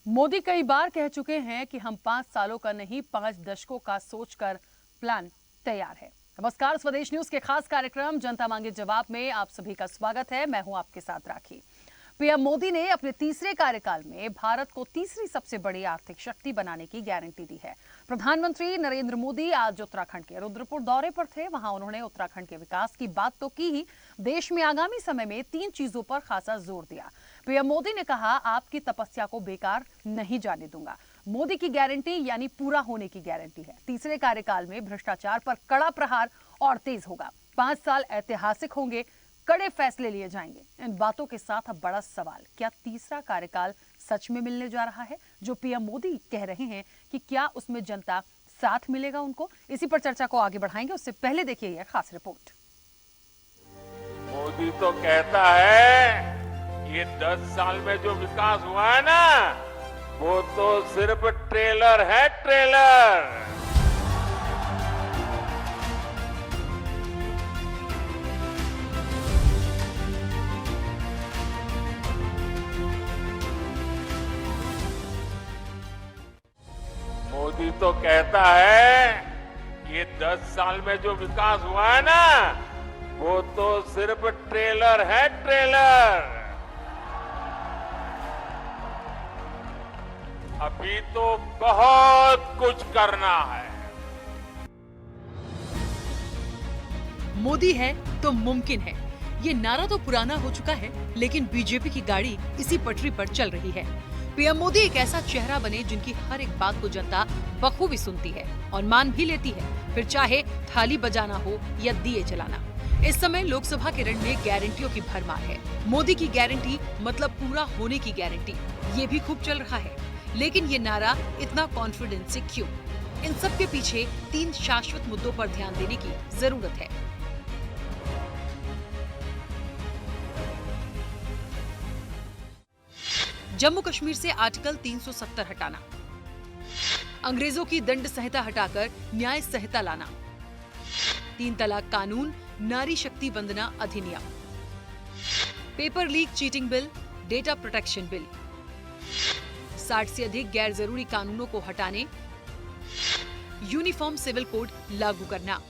मोदी कई बार कह चुके हैं कि हम 5 सालों का नहीं 5 दशकों का सोचकर प्लान तैयार है। नमस्कार, स्वदेश न्यूज के खास कार्यक्रम जनता मांगे जवाब में आप सभी का स्वागत है। मैं हूं आपके साथ राखी। पीएम मोदी ने अपने तीसरे कार्यकाल में भारत को तीसरी सबसे बड़ी आर्थिक शक्ति बनाने की गारंटी दी है। प्रधानमंत्री नरेंद्र मोदी आज उत्तराखंड के रुद्रपुर दौरे पर थे। वहां उन्होंने उत्तराखंड के विकास की बात तो की ही, देश में आगामी समय में 3 चीजों पर खासा जोर दिया। पीएम मोदी ने कहा, आपकी तपस्या को बेकार नहीं जाने दूंगा। मोदी की गारंटी यानी पूरा होने की गारंटी है। तीसरे कार्यकाल में भ्रष्टाचार पर कड़ा प्रहार और तेज होगा। 5 साल ऐतिहासिक होंगे, कड़े फैसले लिए जाएंगे। इन बातों के साथ अब बड़ा सवाल, क्या तीसरा कार्यकाल सच में मिलने जा रहा है? जो पीएम मोदी कह रहे हैं कि क्या उसमें जनता साथ मिलेगा उनको? इसी पर चर्चा को आगे बढ़ाएंगे। उससे पहले देखिए यह खास रिपोर्ट। मोदी तो कहता है ये 10 साल में जो विकास हुआ है ना, वो तो सिर्फ ट्रेलर है, ट्रेलर। मोदी तो कहता है ये 10 साल में जो विकास हुआ है ना, वो तो सिर्फ ट्रेलर है, ट्रेलर। अभी तो बहुत कुछ करना है। मोदी है तो मुमकिन है। ये नारा तो पुराना हो चुका है, लेकिन बीजेपी की गाड़ी इसी पटरी पर चल रही है। पीएम मोदी एक ऐसा चेहरा बने जिनकी हर एक बात को जनता बखूबी सुनती है और मान भी लेती है, फिर चाहे थाली बजाना हो या दिए जलाना। इस समय लोकसभा के रण में गारंटियों की भरमार है। मोदी की गारंटी मतलब पूरा होने की गारंटी, ये भी खूब चल रहा है। लेकिन ये नारा इतना कॉन्फिडेंस से क्यों? इन सब के पीछे 3 शाश्वत मुद्दों पर ध्यान देने की जरूरत है। जम्मू कश्मीर से आर्टिकल 370 हटाना, अंग्रेजों की दंड संहिता हटाकर न्याय संहिता लाना, 3 तलाक कानून, नारी शक्ति वंदना अधिनियम, paper leak cheating bill, data protection bill, 60 से अधिक गैर जरूरी कानूनों को हटाने, यूनिफॉर्म सिविल कोड लागू करना।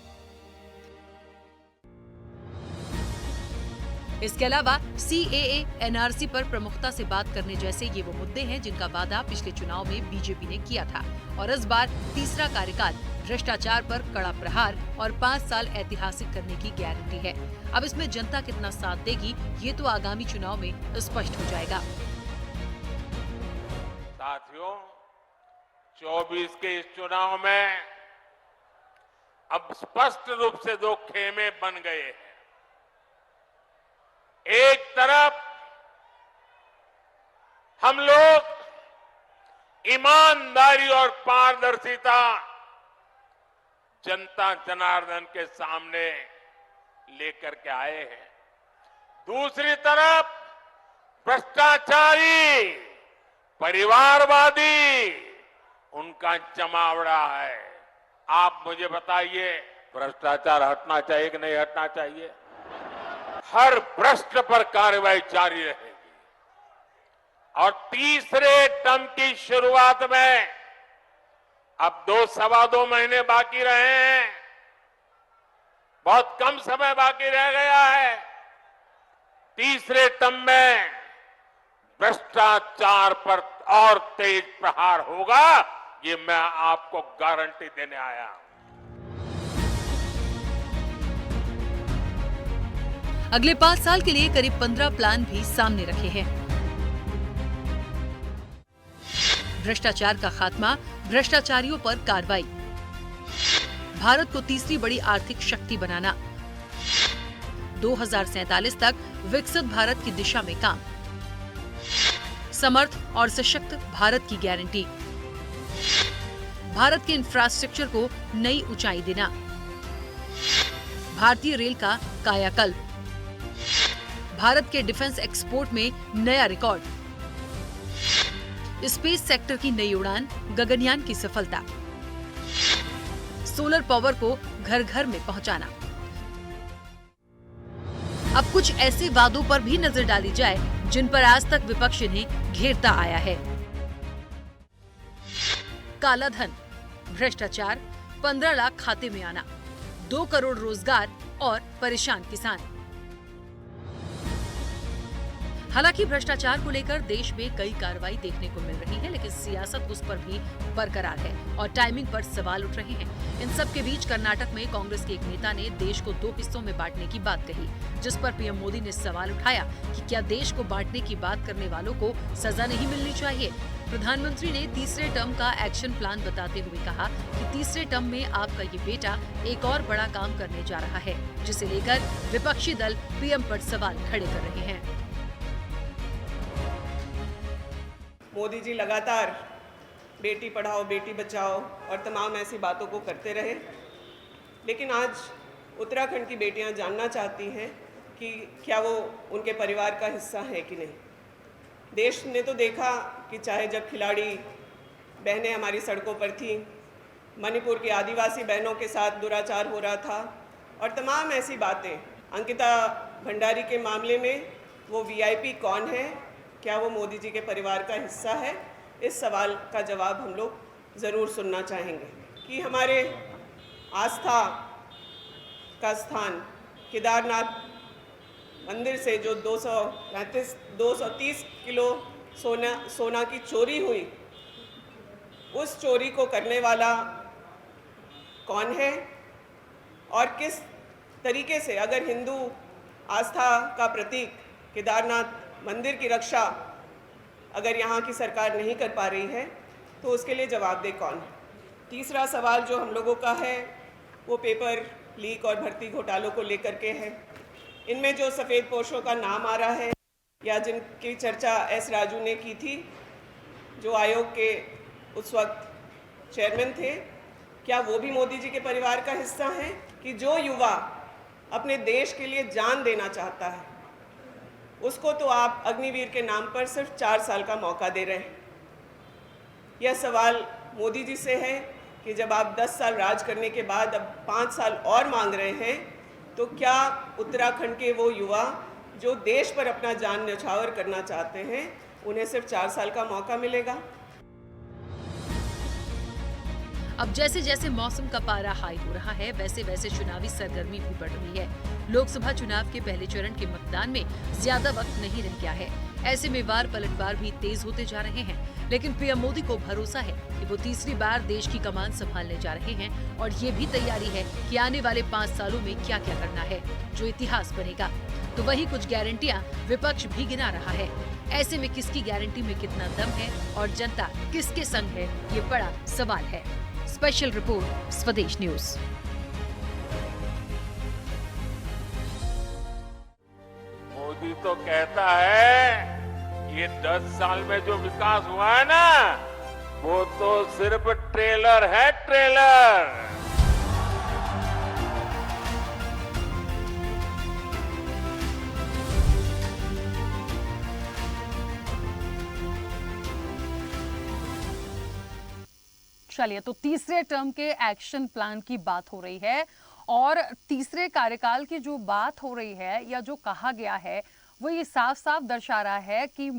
इसके अलावा सीएए, एनआरसी पर प्रमुखता से बात करने जैसे ये वो मुद्दे हैं जिनका वादा पिछले चुनाव में बीजेपी ने किया था। और इस बार तीसरा कार्यकाल भ्रष्टाचार पर कड़ा प्रहार और 5 साल ऐतिहासिक करने की गारंटी है। अब इसमें जनता कितना साथ देगी, ये तो आगामी चुनाव में स्पष्ट हो जाएगा। साथियों, 24 के इस चुनाव में अब स्पष्ट रूप से 2 खेमे बन गए हैं। एक तरफ हम लोग ईमानदारी और पारदर्शिता जनता जनार्दन के सामने लेकर के आए हैं। दूसरी तरफ भ्रष्टाचारी, परिवारवादी, उनका जमावड़ा है। आप मुझे बताइए, भ्रष्टाचार हटना चाहिए कि नहीं हटना चाहिए? हर भ्रष्ट पर कार्रवाई जारी रहेगी। और तीसरे टर्म की शुरुआत में अब 2-2.25 महीने बाकी रहे हैं, बहुत कम समय बाकी रह गया है। तीसरे टर्म में भ्रष्टाचार पर और तेज प्रहार होगा, ये मैं आपको गारंटी देने आया हूं। अगले 5 साल के लिए करीब 15 प्लान भी सामने रखे हैं। भ्रष्टाचार का खात्मा, भ्रष्टाचारियों पर कार्रवाई, भारत को तीसरी बड़ी आर्थिक शक्ति बनाना, 2047 तक विकसित भारत की दिशा में काम, समर्थ और सशक्त भारत की गारंटी, भारत के इंफ्रास्ट्रक्चर को नई ऊंचाई देना, भारतीय रेल का कायाकल्प, भारत के डिफेंस एक्सपोर्ट में नया रिकॉर्ड, स्पेस सेक्टर की नई उड़ान, गगनयान की सफलता, सोलर पावर को घर घर में पहुंचाना। अब कुछ ऐसे वादों पर भी नजर डाली जाए जिन पर आज तक विपक्ष इन्हें घेरता आया है। काला धन, भ्रष्टाचार, 15 लाख खाते में आना, 2 करोड़ रोजगार और परेशान किसान। हालांकि भ्रष्टाचार को लेकर देश में कई कार्रवाई देखने को मिल रही है, लेकिन सियासत उस पर भी बरकरार है और टाइमिंग पर सवाल उठ रहे हैं। इन सब के बीच कर्नाटक में कांग्रेस के एक नेता ने देश को 2 हिस्सों में बांटने की बात कही, जिस पर पीएम मोदी ने सवाल उठाया कि क्या देश को बांटने की बात करने वालों को सजा नहीं मिलनी चाहिए। प्रधानमंत्री ने तीसरे टर्म का एक्शन प्लान बताते हुए कहा कि तीसरे टर्म में आपका ये बेटा एक और बड़ा काम करने जा रहा है, जिसे लेकर विपक्षी दल पीएम पर सवाल खड़े कर रहे हैं। मोदी जी लगातार बेटी पढ़ाओ बेटी बचाओ और तमाम ऐसी बातों को करते रहे, लेकिन आज उत्तराखंड की बेटियां जानना चाहती हैं कि क्या वो उनके परिवार का हिस्सा है कि नहीं। देश ने तो देखा कि चाहे जब खिलाड़ी बहनें हमारी सड़कों पर थीं, मणिपुर की आदिवासी बहनों के साथ दुराचार हो रहा था और तमाम ऐसी बातें, अंकिता भंडारी के मामले में वो वीआईपी कौन है, क्या वो मोदी जी के परिवार का हिस्सा है, इस सवाल का जवाब हम लोग ज़रूर सुनना चाहेंगे। कि हमारे आस्था का स्थान केदारनाथ मंदिर से जो 230 किलो सोना की चोरी हुई, उस चोरी को करने वाला कौन है और किस तरीके से, अगर हिंदू आस्था का प्रतीक केदारनाथ मंदिर की रक्षा अगर यहाँ की सरकार नहीं कर पा रही है तो उसके लिए जवाबदेह कौन है। तीसरा सवाल जो हम लोगों का है वो पेपर लीक और भर्ती घोटालों को लेकर के है। इनमें जो सफ़ेद पोशों का नाम आ रहा है या जिनकी चर्चा एस राजू ने की थी, जो आयोग के उस वक्त चेयरमैन थे, क्या वो भी मोदी जी के परिवार का हिस्सा हैं? कि जो युवा अपने देश के लिए जान देना चाहता है उसको तो आप अग्निवीर के नाम पर सिर्फ 4 साल का मौका दे रहे हैं। यह सवाल मोदी जी से है कि जब आप 10 साल राज करने के बाद अब 5 साल और मांग रहे हैं, तो क्या उत्तराखंड के वो युवा जो देश पर अपना जान न्यौछावर करना चाहते हैं, उन्हें सिर्फ 4 साल का मौका मिलेगा? अब जैसे जैसे मौसम का पारा हाई हो रहा है, वैसे वैसे चुनावी सरगर्मी भी बढ़ रही है। लोकसभा चुनाव के पहले चरण के मतदान में ज्यादा वक्त नहीं रह गया है। ऐसे में वार पलटवार भी तेज होते जा रहे हैं, लेकिन पीएम मोदी को भरोसा है कि वो तीसरी बार देश की कमान संभालने जा रहे हैं और ये भी तैयारी है कि आने वाले 5 सालों में क्या क्या करना है जो इतिहास बनेगा। तो वही कुछ गारंटियां विपक्ष भी गिना रहा है। ऐसे में किसकी गारंटी में कितना दम है और जनता किसके संग है, ये बड़ा सवाल है। स्पेशल रिपोर्ट, स्वदेश न्यूज। मोदी तो कहता है ये 10 साल में जो विकास हुआ है ना, वो तो सिर्फ ट्रेलर है, ट्रेलर। चलिए, तो तीसरे टर्म के एक्शन प्लान की बात हो रही है और तीसरे कार्यकाल की जो बात हो रही है या जो कहा गया है, वो ये साफ साफ दर्शा रहा है कि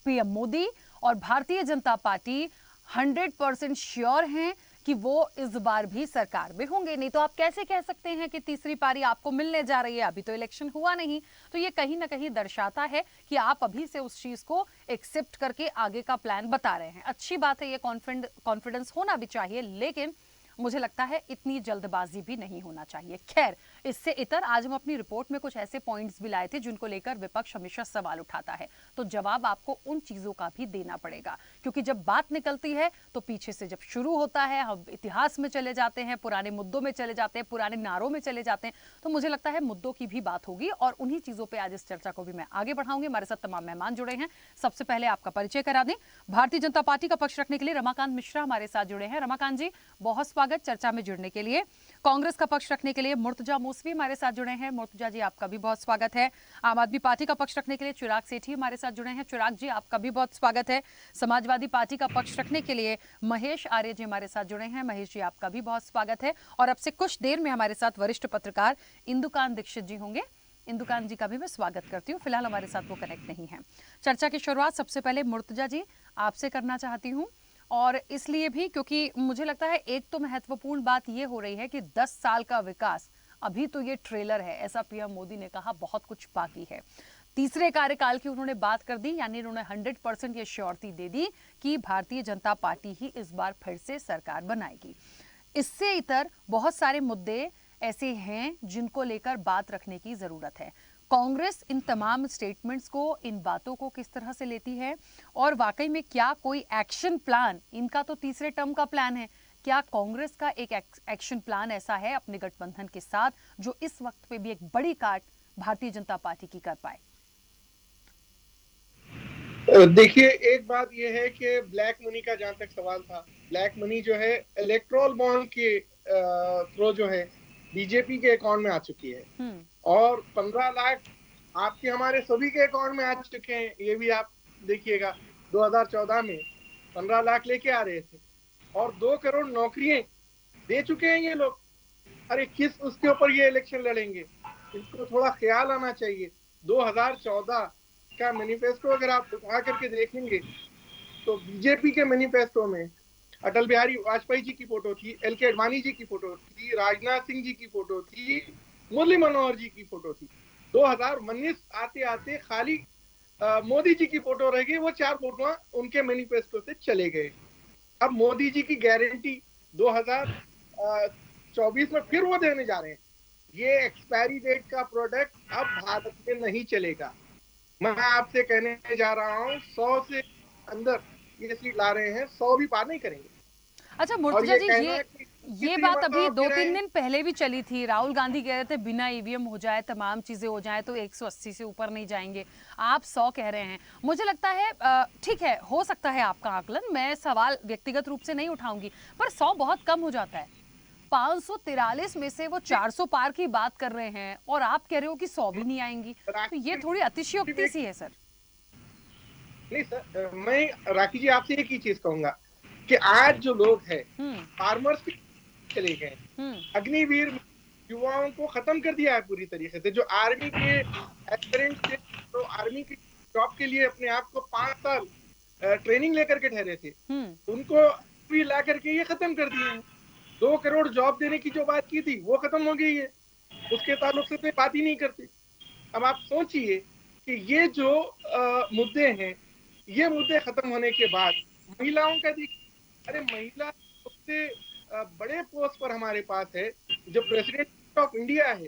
पीएम मोदी और भारतीय जनता पार्टी 100% श्योर हैं कि वो इस बार भी सरकार में होंगे। नहीं तो आप कैसे कह सकते हैं कि तीसरी पारी आपको मिलने जा रही है? अभी तो इलेक्शन हुआ नहीं। तो ये कहीं ना कहीं दर्शाता है कि आप अभी से उस चीज को एक्सेप्ट करके आगे का प्लान बता रहे हैं। अच्छी बात है, ये कॉन्फिडेंस होना भी चाहिए, लेकिन मुझे लगता है इतनी जल्दबाजी भी नहीं होना चाहिए। खैर, इससे इतर आज हम अपनी रिपोर्ट में कुछ ऐसे पॉइंट्स भी लाए थे जिनको लेकर विपक्ष हमेशा सवाल उठाता है, तो जवाब आपको उन चीजों का भी देना पड़ेगा, क्योंकि जब बात निकलती है तो पीछे से जब शुरू होता है, हम इतिहास में चले जाते हैं, पुराने मुद्दों में चले जाते हैं, पुराने नारों में चले जाते हैं, तो मुझे लगता है मुद्दों की भी बात होगी और उन्हीं चीजों पर आज इस चर्चा को भी मैं आगे बढ़ाऊंगी। हमारे साथ तमाम मेहमान जुड़े हैं। सबसे पहले आपका परिचय करा दें। भारतीय जनता पार्टी का पक्ष रखने के लिए रमाकांत मिश्रा हमारे साथ जुड़े हैं। रमाकांत जी, बहुत स्वागत चर्चा में जुड़ने के लिए। कांग्रेस का पक्ष रखने के लिए मुर्तजा मौसवी हमारे साथ जुड़े हैं। मुर्तजा जी, आपका भी बहुत स्वागत है। आम आदमी पार्टी का पक्ष रखने के लिए चिराग सेठी हमारे साथ जुड़े हैं। चिराग जी, आपका भी बहुत स्वागत है। समाजवादी पार्टी का पक्ष रखने के लिए महेश आर्य जी हमारे साथ जुड़े हैं। महेश जी, आपका भी बहुत स्वागत है। और अब से कुछ देर में हमारे साथ वरिष्ठ पत्रकार इंदुकांत दीक्षित जी होंगे। इंदुकांत जी का भी मैं स्वागत करती हूँ। फिलहाल हमारे साथ वो कनेक्ट नहीं है। चर्चा की शुरुआत सबसे पहले मुर्तजा जी आपसे करना चाहती हूँ और इसलिए भी क्योंकि मुझे लगता है एक तो महत्वपूर्ण बात ये हो रही है कि 10 साल का विकास अभी तो ये ट्रेलर है, ऐसा पीएम मोदी ने कहा, बहुत कुछ बाकी है। तीसरे कार्यकाल की उन्होंने बात कर दी, यानी उन्होंने 100% ये श्योरिटी दे दी कि भारतीय जनता पार्टी ही इस बार फिर से सरकार बनाएगी। इससे इतर बहुत सारे मुद्दे ऐसे हैं जिनको लेकर बात रखने की जरूरत है। कांग्रेस इन तमाम स्टेटमेंट्स को, इन बातों को किस तरह से लेती है और वाकई में क्या कोई एक्शन प्लान, इनका तो तीसरे टर्म का प्लान है, क्या कांग्रेस का एक एक्शन प्लान ऐसा है अपने गठबंधन के साथ जो इस वक्त पे भी एक बड़ी काट भारतीय जनता पार्टी की कर पाए? देखिए, एक बात यह है कि ब्लैक मनी का जहां तक सवाल था, ब्लैक मनी जो है इलेक्ट्रोल बॉन्ड के थ्रू जो है बीजेपी के अकाउंट में आ चुकी है और 15 लाख आपके हमारे सभी के अकाउंट में आ चुके हैं। ये भी आप देखिएगा 2014 में 15 लाख लेके आ रहे थे और 2 करोड़ नौकरियां दे चुके हैं ये लोग। अरे किस उसके ऊपर ये इलेक्शन लड़ेंगे? इनको थोड़ा ख्याल आना चाहिए। 2014 का मैनिफेस्टो अगर आप उठा करके देखेंगे तो बीजेपी के मैनिफेस्टो में अटल बिहारी वाजपेयी जी की फोटो थी, एल.के. अडवाणी जी की फोटो थी, राजनाथ सिंह जी की फोटो थी, मुरली मनोहर जी की फोटो थी। 2019 आते आते खाली मोदी जी की फोटो रह गई। वो 4 फोटो उनके मैनिफेस्टो से चले गए। अब मोदी जी की गारंटी 2024 में फिर वो देने जा रहे हैं। ये एक्सपायरी डेट का प्रोडक्ट अब भारत में नहीं चलेगा। मैं आपसे कहने जा रहा हूँ 100 से अंदर ये सीट ला रहे हैं, 100 भी पार नहीं करेंगे। अच्छा मुर्तजा जी, ये बात अभी 2-3 दिन पहले भी चली थी। राहुल गांधी कह रहे थे बिना ईवीएम हो जाए, तमाम चीजें हो जाए तो 180 से ऊपर नहीं जाएंगे। आप 100 कह रहे हैं। मुझे लगता है ठीक है, हो सकता है आपका आकलन, मैं सवाल व्यक्तिगत रूप से नहीं उठाऊंगी, पर 100 बहुत कम हो जाता है। 543 में से वो 400 पार की बात कर रहे हैं और आप कह रहे हो कि 100 भी नहीं आएंगी, तो ये थोड़ी अतिशयोक्ति सी है सर। नहीं सर, मैं राखी जी आपसे एक ही चीज कहूंगा कि आज जो लोग हैं फार्मर्स चले गए, अग्निवीर युवाओं को खत्म कर दिया है पूरी तरीके से। जो आर्मी के एस्पिरेंट थे, तो आर्मी की जॉब के लिए अपने आप को 5 साल ट्रेनिंग लेकर के ठहरे थे, उनको भी ला करके ये खत्म कर दिए हैं। 2 करोड़ जॉब देने की जो बात की थी वो खत्म हो गई है, उसके ताल्लुक से तो बात ही नहीं करते। अब आप सोचिए कि ये जो मुद्दे हैं, ये मुद्दे खत्म होने के बाद महिलाओं का अरे महिला सबसे बड़े पोस्ट पर हमारे पास है, जो प्रेसिडेंट ऑफ इंडिया है,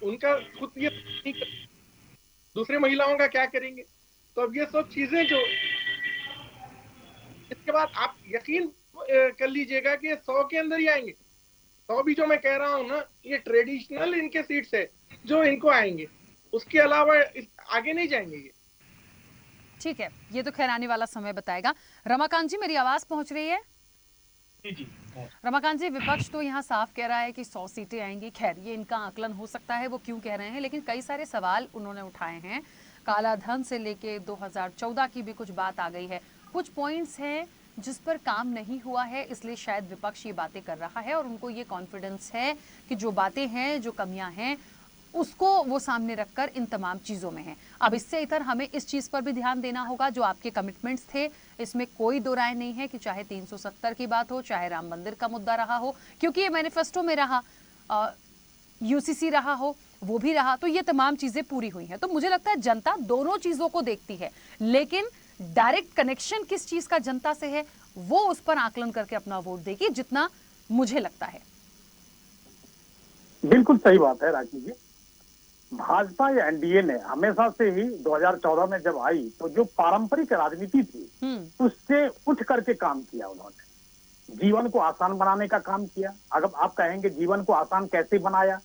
उनका खुद ये दूसरे महिलाओं का क्या करेंगे? तो अब ये सब चीजें जो इसके बाद आप यकीन कर लीजिएगा कि 100 के अंदर ही आएंगे। 100 भी जो मैं कह रहा हूँ ना, ये ट्रेडिशनल इनके सीट्स है जो इनको आएंगे, उसके अलावा आगे नहीं जाएंगे ये। ठीक है, ये तो खैर आने वाला समय बताएगा। रमाकांत जी, मेरी आवाज पहुंच रही है? जी। रमाकांत जी, विपक्ष तो यहाँ साफ कह रहा है कि 100 सीटें आएंगी। खैर ये इनका आकलन हो सकता है, वो क्यों कह रहे हैं, लेकिन कई सारे सवाल उन्होंने उठाए हैं। काला धन से लेके 2014 की भी कुछ बात आ गई है, कुछ पॉइंट्स हैं जिस पर काम नहीं हुआ है, इसलिए शायद विपक्ष ये बातें कर रहा है और उनको ये कॉन्फिडेंस है कि जो बातें हैं, जो कमियां हैं, उसको वो सामने रखकर इन तमाम चीज़ों में है। अब इससे इधर हमें इस चीज़ पर भी ध्यान देना होगा, जो आपके कमिटमेंट्स थे, इसमें कोई दो राय नहीं है कि चाहे 370 की बात हो, चाहे राम मंदिर का मुद्दा रहा हो, क्योंकि ये मैनिफेस्टो में रहा, यूसीसी रहा हो, वो भी रहा, तो ये तमाम चीज़ें पूरी हुई हैं। तो मुझे लगता है जनता दोनों चीज़ों को देखती है, लेकिन डायरेक्ट कनेक्शन किस चीज़ का जनता से है, वो उस पर आकलन करके अपना वोट देगी, जितना मुझे लगता है। बिल्कुल सही बात है राखी जी। भाजपा या एनडीए ने हमेशा से ही 2014 में जब आई तो जो पारंपरिक राजनीति थी उससे उठ करके काम किया। उन्होंने जीवन को आसान बनाने का काम किया। अगर आप कहेंगे जीवन को आसान कैसे बनाया,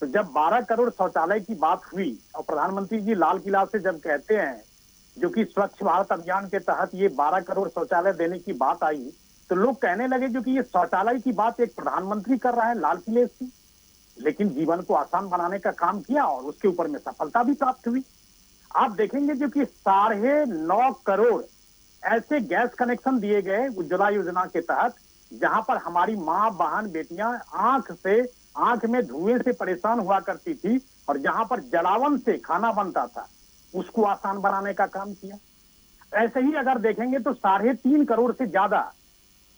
तो जब 12 करोड़ शौचालय की बात हुई और प्रधानमंत्री जी लाल किला से जब कहते हैं, जो कि स्वच्छ भारत अभियान के तहत ये 12 करोड़ शौचालय देने की बात आई, तो लोग कहने लगे जो कि ये शौचालय की बात एक प्रधानमंत्री कर रहा है लाल किले से, लेकिन जीवन को आसान बनाने का काम किया और उसके ऊपर में सफलता भी प्राप्त हुई। आप देखेंगे जो कि 9.5 करोड़ ऐसे गैस कनेक्शन दिए गए उज्ज्वला योजना के तहत, जहां पर हमारी माँ, बहन, बेटियां आंख में धुएं से परेशान हुआ करती थी और जहां पर जलावन से खाना बनता था, उसको आसान बनाने का काम किया। ऐसे ही अगर देखेंगे तो 3.5 करोड़ से ज्यादा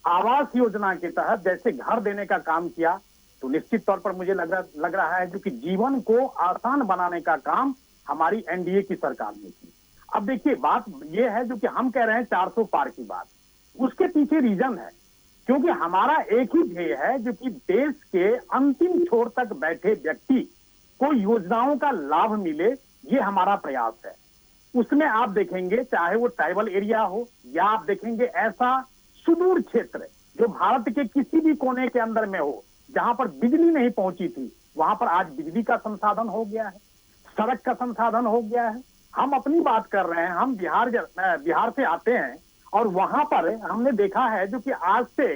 आवास योजना के तहत जैसे घर देने का काम किया, तो निश्चित तौर पर मुझे लग रहा है जो कि जीवन को आसान बनाने का काम हमारी एनडीए की सरकार ने की। अब देखिए बात यह है जो कि हम कह रहे हैं 400 पार की बात, उसके पीछे रीजन है क्योंकि हमारा एक ही ध्येय है जो कि देश के अंतिम छोर तक बैठे व्यक्ति को योजनाओं का लाभ मिले, ये हमारा प्रयास है। उसमें आप देखेंगे चाहे वो ट्राइबल एरिया हो या आप देखेंगे ऐसा सुदूर क्षेत्र जो भारत के किसी भी कोने के अंदर में हो जहां पर बिजली नहीं पहुंची थी, वहां पर आज बिजली का संसाधन हो गया है, सड़क का संसाधन हो गया है। हम अपनी बात कर रहे हैं, हम बिहार से आते हैं और वहां पर हमने देखा है जो कि आज से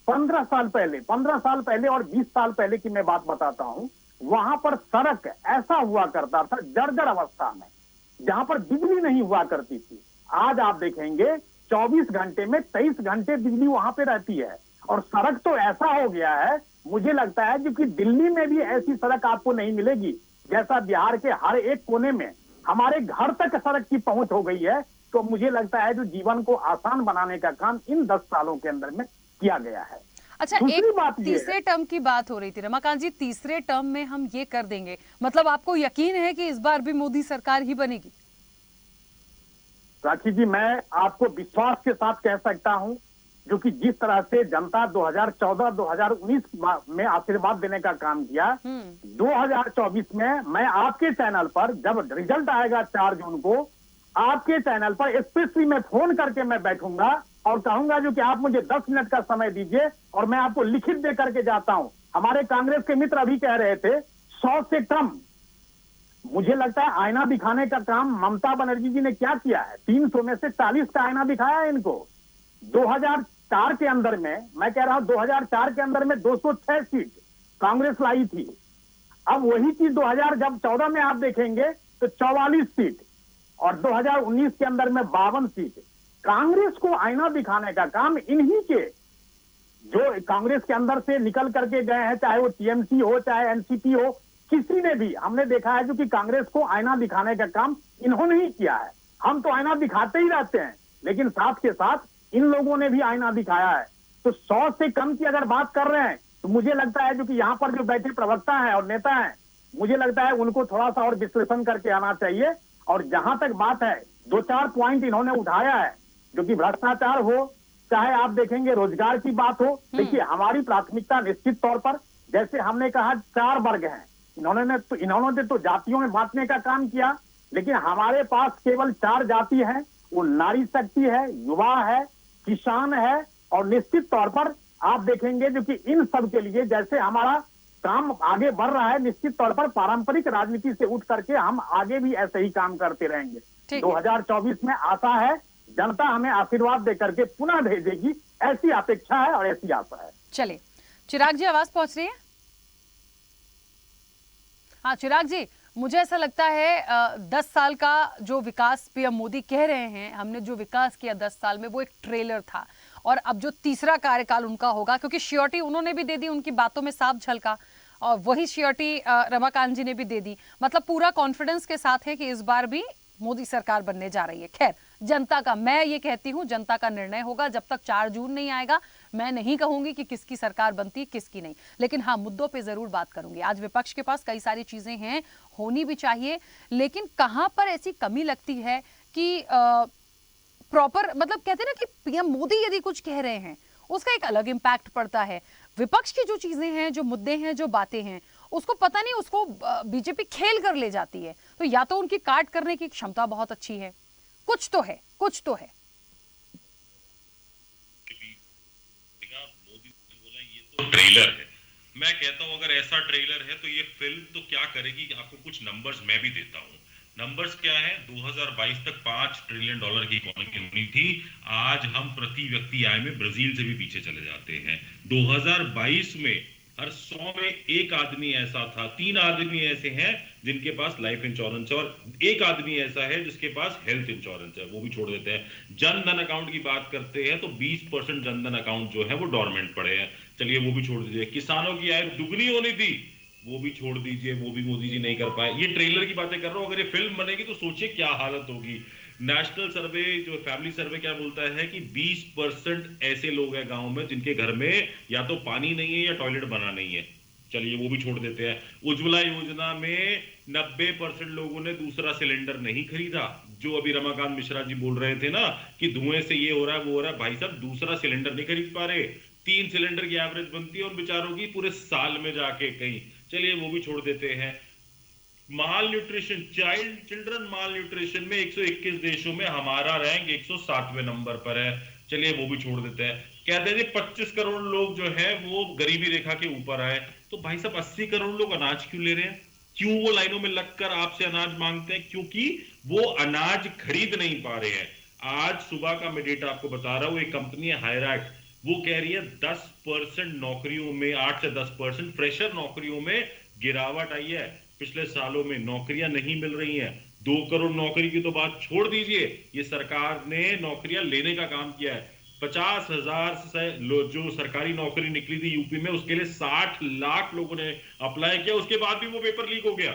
15 साल पहले और 20 साल पहले की मैं बात बताता हूं, वहां पर सड़क ऐसा हुआ करता था जर्जर अवस्था में, जहां पर बिजली नहीं हुआ करती थी। आज आप देखेंगे 24 घंटे में 23 घंटे बिजली वहां पे रहती है और सड़क तो ऐसा हो गया है, मुझे लगता है जो कि दिल्ली में भी ऐसी सड़क आपको नहीं मिलेगी जैसा बिहार के हर एक कोने में हमारे घर तक सड़क की पहुंच हो गई है। तो मुझे लगता है जो जीवन को आसान बनाने का काम इन 10 सालों के अंदर में किया गया है। अच्छा, एक तीसरे टर्म की बात हो रही थी रमाकांत जी, तीसरे टर्म में हम ये कर देंगे, मतलब आपको यकीन है कि इस बार भी मोदी सरकार ही बनेगी? राखी जी, मैं आपको विश्वास के साथ कह सकता हूं जो कि जिस तरह से जनता 2014-2019 में आशीर्वाद देने का काम किया, 2024 में मैं आपके चैनल पर जब रिजल्ट आएगा 4 जून को, आपके चैनल पर स्पेशली मैं फोन करके मैं बैठूंगा और कहूंगा जो कि आप मुझे 10 मिनट का समय दीजिए और मैं आपको लिखित दे करके जाता हूं। हमारे कांग्रेस के मित्र अभी कह रहे थे 100 से कम, मुझे लगता है आईना दिखाने का काम ममता बनर्जी जी ने क्या किया है, 300 में से 40 का आईना दिखाया है इनको। 2004 के अंदर में, मैं कह रहा हूं 2004 के अंदर में 206 सीट कांग्रेस लाई थी। अब वही चीज 2014 में आप देखेंगे तो 44 सीट और 2019 के अंदर में 52 सीट। कांग्रेस को आईना दिखाने का काम इन्हीं के जो कांग्रेस के अंदर से निकल करके गए हैं, चाहे वो टीएमसी हो चाहे एनसीपी हो, किसी ने भी हमने देखा है जो कि कांग्रेस को आईना दिखाने का काम इन्होंने ही किया है। हम तो आईना दिखाते ही रहते हैं, लेकिन साथ के साथ इन लोगों ने भी आईना दिखाया है। तो 100 से कम की अगर बात कर रहे हैं तो मुझे लगता है जो कि यहाँ पर जो बैठे प्रवक्ता हैं और नेता हैं, मुझे लगता है उनको थोड़ा सा और विश्लेषण करके आना चाहिए। और जहां तक बात है, 2-4 पॉइंट इन्होंने उठाया है जो कि भ्रष्टाचार हो, चाहे आप देखेंगे रोजगार की बात हो। देखिए, हमारी प्राथमिकता निश्चित तौर पर, जैसे हमने कहा 4 वर्ग हैं, इन्होंने तो जातियों में बांटने का काम किया, लेकिन हमारे पास केवल 4 जाति है। वो नारी शक्ति है, युवा है, किसान है और निश्चित तौर पर आप देखेंगे जो कि इन सब के लिए जैसे हमारा काम आगे बढ़ रहा है, निश्चित तौर पर पारंपरिक राजनीति से उठ करके हम आगे भी ऐसे ही काम करते रहेंगे। 2024 में आशा है जनता हमें आशीर्वाद देकर के पुनः भेजेगी, ऐसी अपेक्षा है और ऐसी आशा है। चलिए, चिराग जी आवाज पहुंच रही है? हाँ चिराग जी, मुझे ऐसा लगता है 10 साल का जो विकास पीएम मोदी कह रहे हैं, हमने जो विकास किया 10 साल में वो एक ट्रेलर था, और अब जो तीसरा कार्यकाल उनका होगा, क्योंकि श्योरिटी उन्होंने भी दे दी, उनकी बातों में साफ झलका, और वही श्योरिटी रमाकांत जी ने भी दे दी। मतलब पूरा कॉन्फिडेंस के साथ है कि इस बार भी मोदी सरकार बनने जा रही है। खैर, जनता का, मैं ये कहती हूँ जनता का निर्णय होगा। जब तक 4 जून नहीं आएगा मैं नहीं कहूंगी कि किसकी सरकार बनती किसकी नहीं, लेकिन हाँ मुद्दों पे जरूर बात करूंगी। आज विपक्ष के पास कई सारी चीजें हैं, होनी भी चाहिए, लेकिन कहां पर ऐसी कमी लगती है कि प्रॉपर, मतलब कहते हैं ना कि पीएम मोदी यदि कुछ कह रहे हैं उसका एक अलग इंपैक्ट पड़ता है। विपक्ष की जो चीजें हैं, जो मुद्दे हैं, जो बातें हैं, उसको पता नहीं, उसको बीजेपी खेल कर ले जाती है। तो या तो उनकी काट करने की क्षमता बहुत अच्छी है, कुछ तो है, कुछ तो है। मोदी ने बोला ये तो ट्रेलर है, मैं कहता हूं अगर ऐसा ट्रेलर है तो ये फिल्म तो क्या करेगी। आपको कुछ नंबर्स मैं भी देता हूं। नंबर्स क्या है, 2022 तक $5 ट्रिलियन की इकोनॉमी होनी थी। आज हम प्रति व्यक्ति आय में ब्राजील से भी पीछे चले जाते हैं। 2022 में हर 100 में 1 आदमी ऐसा था, 3 आदमी ऐसे हैं जिनके पास लाइफ इंश्योरेंस है और 1 आदमी ऐसा है जिसके पास हेल्थ इंश्योरेंस है, वो भी छोड़ देते हैं। जन धन अकाउंट की बात करते हैं तो 20% जन धन अकाउंट जो है वो डोरमेंट पड़े हैं, चलिए वो भी छोड़ दीजिए। किसानों की आय दुगनी होनी थी, वो भी छोड़ दीजिए, वो भी मोदी जी नहीं कर पाए। ये ट्रेलर की बातें कर रहा हूं, अगर ये फिल्म बनेगी तो सोचिए क्या हालत होगी। नेशनल सर्वे जो फैमिली सर्वे क्या बोलता है कि 20% ऐसे लोग हैं गांव में जिनके घर में या तो पानी नहीं है या टॉयलेट बना नहीं है। चलिए वो भी छोड़ देते हैं। उज्ज्वला योजना में 90% लोगों ने दूसरा सिलेंडर नहीं खरीदा। जो अभी रमाकांत मिश्रा जी बोल रहे थे ना कि धुएं से ये हो रहा है वो हो रहा है, भाई साहब दूसरा सिलेंडर नहीं खरीद पा रहे। 3 सिलेंडर की एवरेज बनती है उन बेचारों की पूरे साल में जाके कहीं। चलिए वो भी छोड़ देते हैं। माल न्यूट्रिशन, चिल्ड्रन माल न्यूट्रिशन में 121 देशों में हमारा रैंक 107वें नंबर पर है। चलिए वो भी छोड़ देते हैं। कहते हैं 25 करोड़ लोग जो है वो गरीबी रेखा के ऊपर आए। तो भाई साहब 80 करोड़ लोग अनाज क्यों ले रहे हैं? क्यों वो लाइनों में लगकर आपसे अनाज मांगते हैं? क्योंकि वो अनाज खरीद नहीं पा रहे हैं। आज सुबह का मैं डेटा आपको बता रहा हूं, एक कंपनी है हायरैक, वो कह रही है 10% नौकरियों में, 8 से 10% फ्रेशर नौकरियों में गिरावट आई है। पिछले सालों में नौकरियां नहीं मिल रही हैं। 2 करोड़ नौकरी की तो बात छोड़ दीजिए, ये सरकार ने नौकरियां लेने का काम किया है। 50,000 से जो सरकारी नौकरी निकली थी यूपी में, उसके लिए 60 लाख लोगों ने अप्लाई किया, उसके बाद भी वो पेपर लीक हो गया।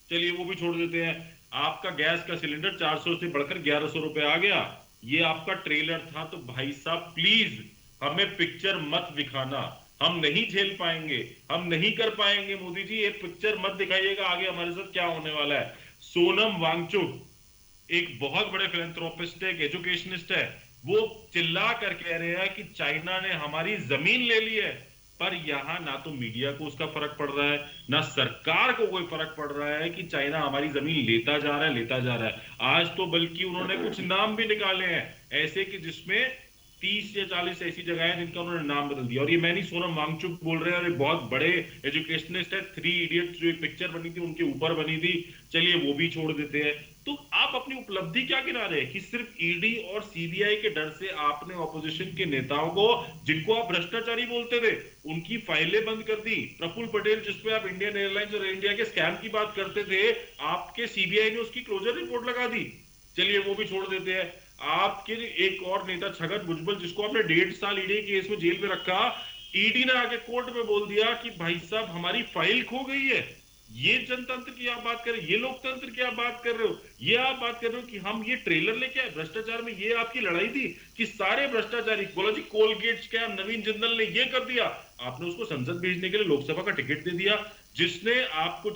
चलिए वो भी छोड़ देते हैं। आपका गैस का सिलेंडर 400 से बढ़कर 1100 रुपए आ गया। ये आपका ट्रेलर था। तो भाई साहब प्लीज हमें पिक्चर मत दिखाना, हम नहीं झेल पाएंगे, हम नहीं कर पाएंगे। मोदी जी ये पिक्चर मत दिखाइएगा आगे हमारे साथ क्या होने वाला है। सोनम वांगचुक एक बहुत बड़े फिलैंथ्रोपिस्ट है, एक एजुकेशनिस्ट है, वो चिल्ला कर कह रहे हैं कि चाइना ने हमारी जमीन ले ली है। पर यहां ना तो मीडिया को उसका फर्क पड़ रहा है, ना सरकार को कोई फर्क पड़ रहा है कि चाइना हमारी जमीन लेता जा रहा है। आज तो बल्कि उन्होंने कुछ नाम भी निकाले हैं ऐसे कि जिसमें 30 या 40 ऐसी जगह है जिनका उन्होंने नाम बदल दिया। और ये मैं नहीं, सोनम वांगचुक बोल रहे हैं, और ये बहुत बड़े एजुकेशनिस्ट है। 3 इडियट्स जो एक पिक्चर बनी थी उनके ऊपर बनी थी। चलिए वो भी छोड़ देते हैं। तो आप अपनी उपलब्धि क्या गिना रहे हैं कि सिर्फ ईडी और सीबीआई के डर से आपने ऑपोजिशन के नेताओं को, जिनको आप भ्रष्टाचारी बोलते थे, उनकी फाइलें बंद कर दी। प्रफुल्ल पटेल जिसपे आप इंडियन एयरलाइंस और इंडिया के स्कैम की बात करते थे, आपके सीबीआई ने उसकी क्लोजर रिपोर्ट लगा दी। चलिए वो भी छोड़ देते हैं। आपके एक और नेता छगन भुजबल, जिसको आपने 1.5 साल ईडी केस में जेल में रखा, ईडी ने आके कोर्ट में बोल दिया कि भाई साहब हमारी फाइल खो गई है। ये जनतंत्र की आप बात कर रहे हो, ये लोकतंत्र की आप बात कर रहे हो, ये आप बात कर रहे हो कि हम ये ट्रेलर लेके आए भ्रष्टाचार में। ये आपकी लड़ाई थी कि सारे भ्रष्टाचारी, बोला जी कोलगेट स्कैम नवीन जिंदल ने ये कर दिया, आपने उसको संसद भेजने के लिए लोकसभा का टिकट दे दिया।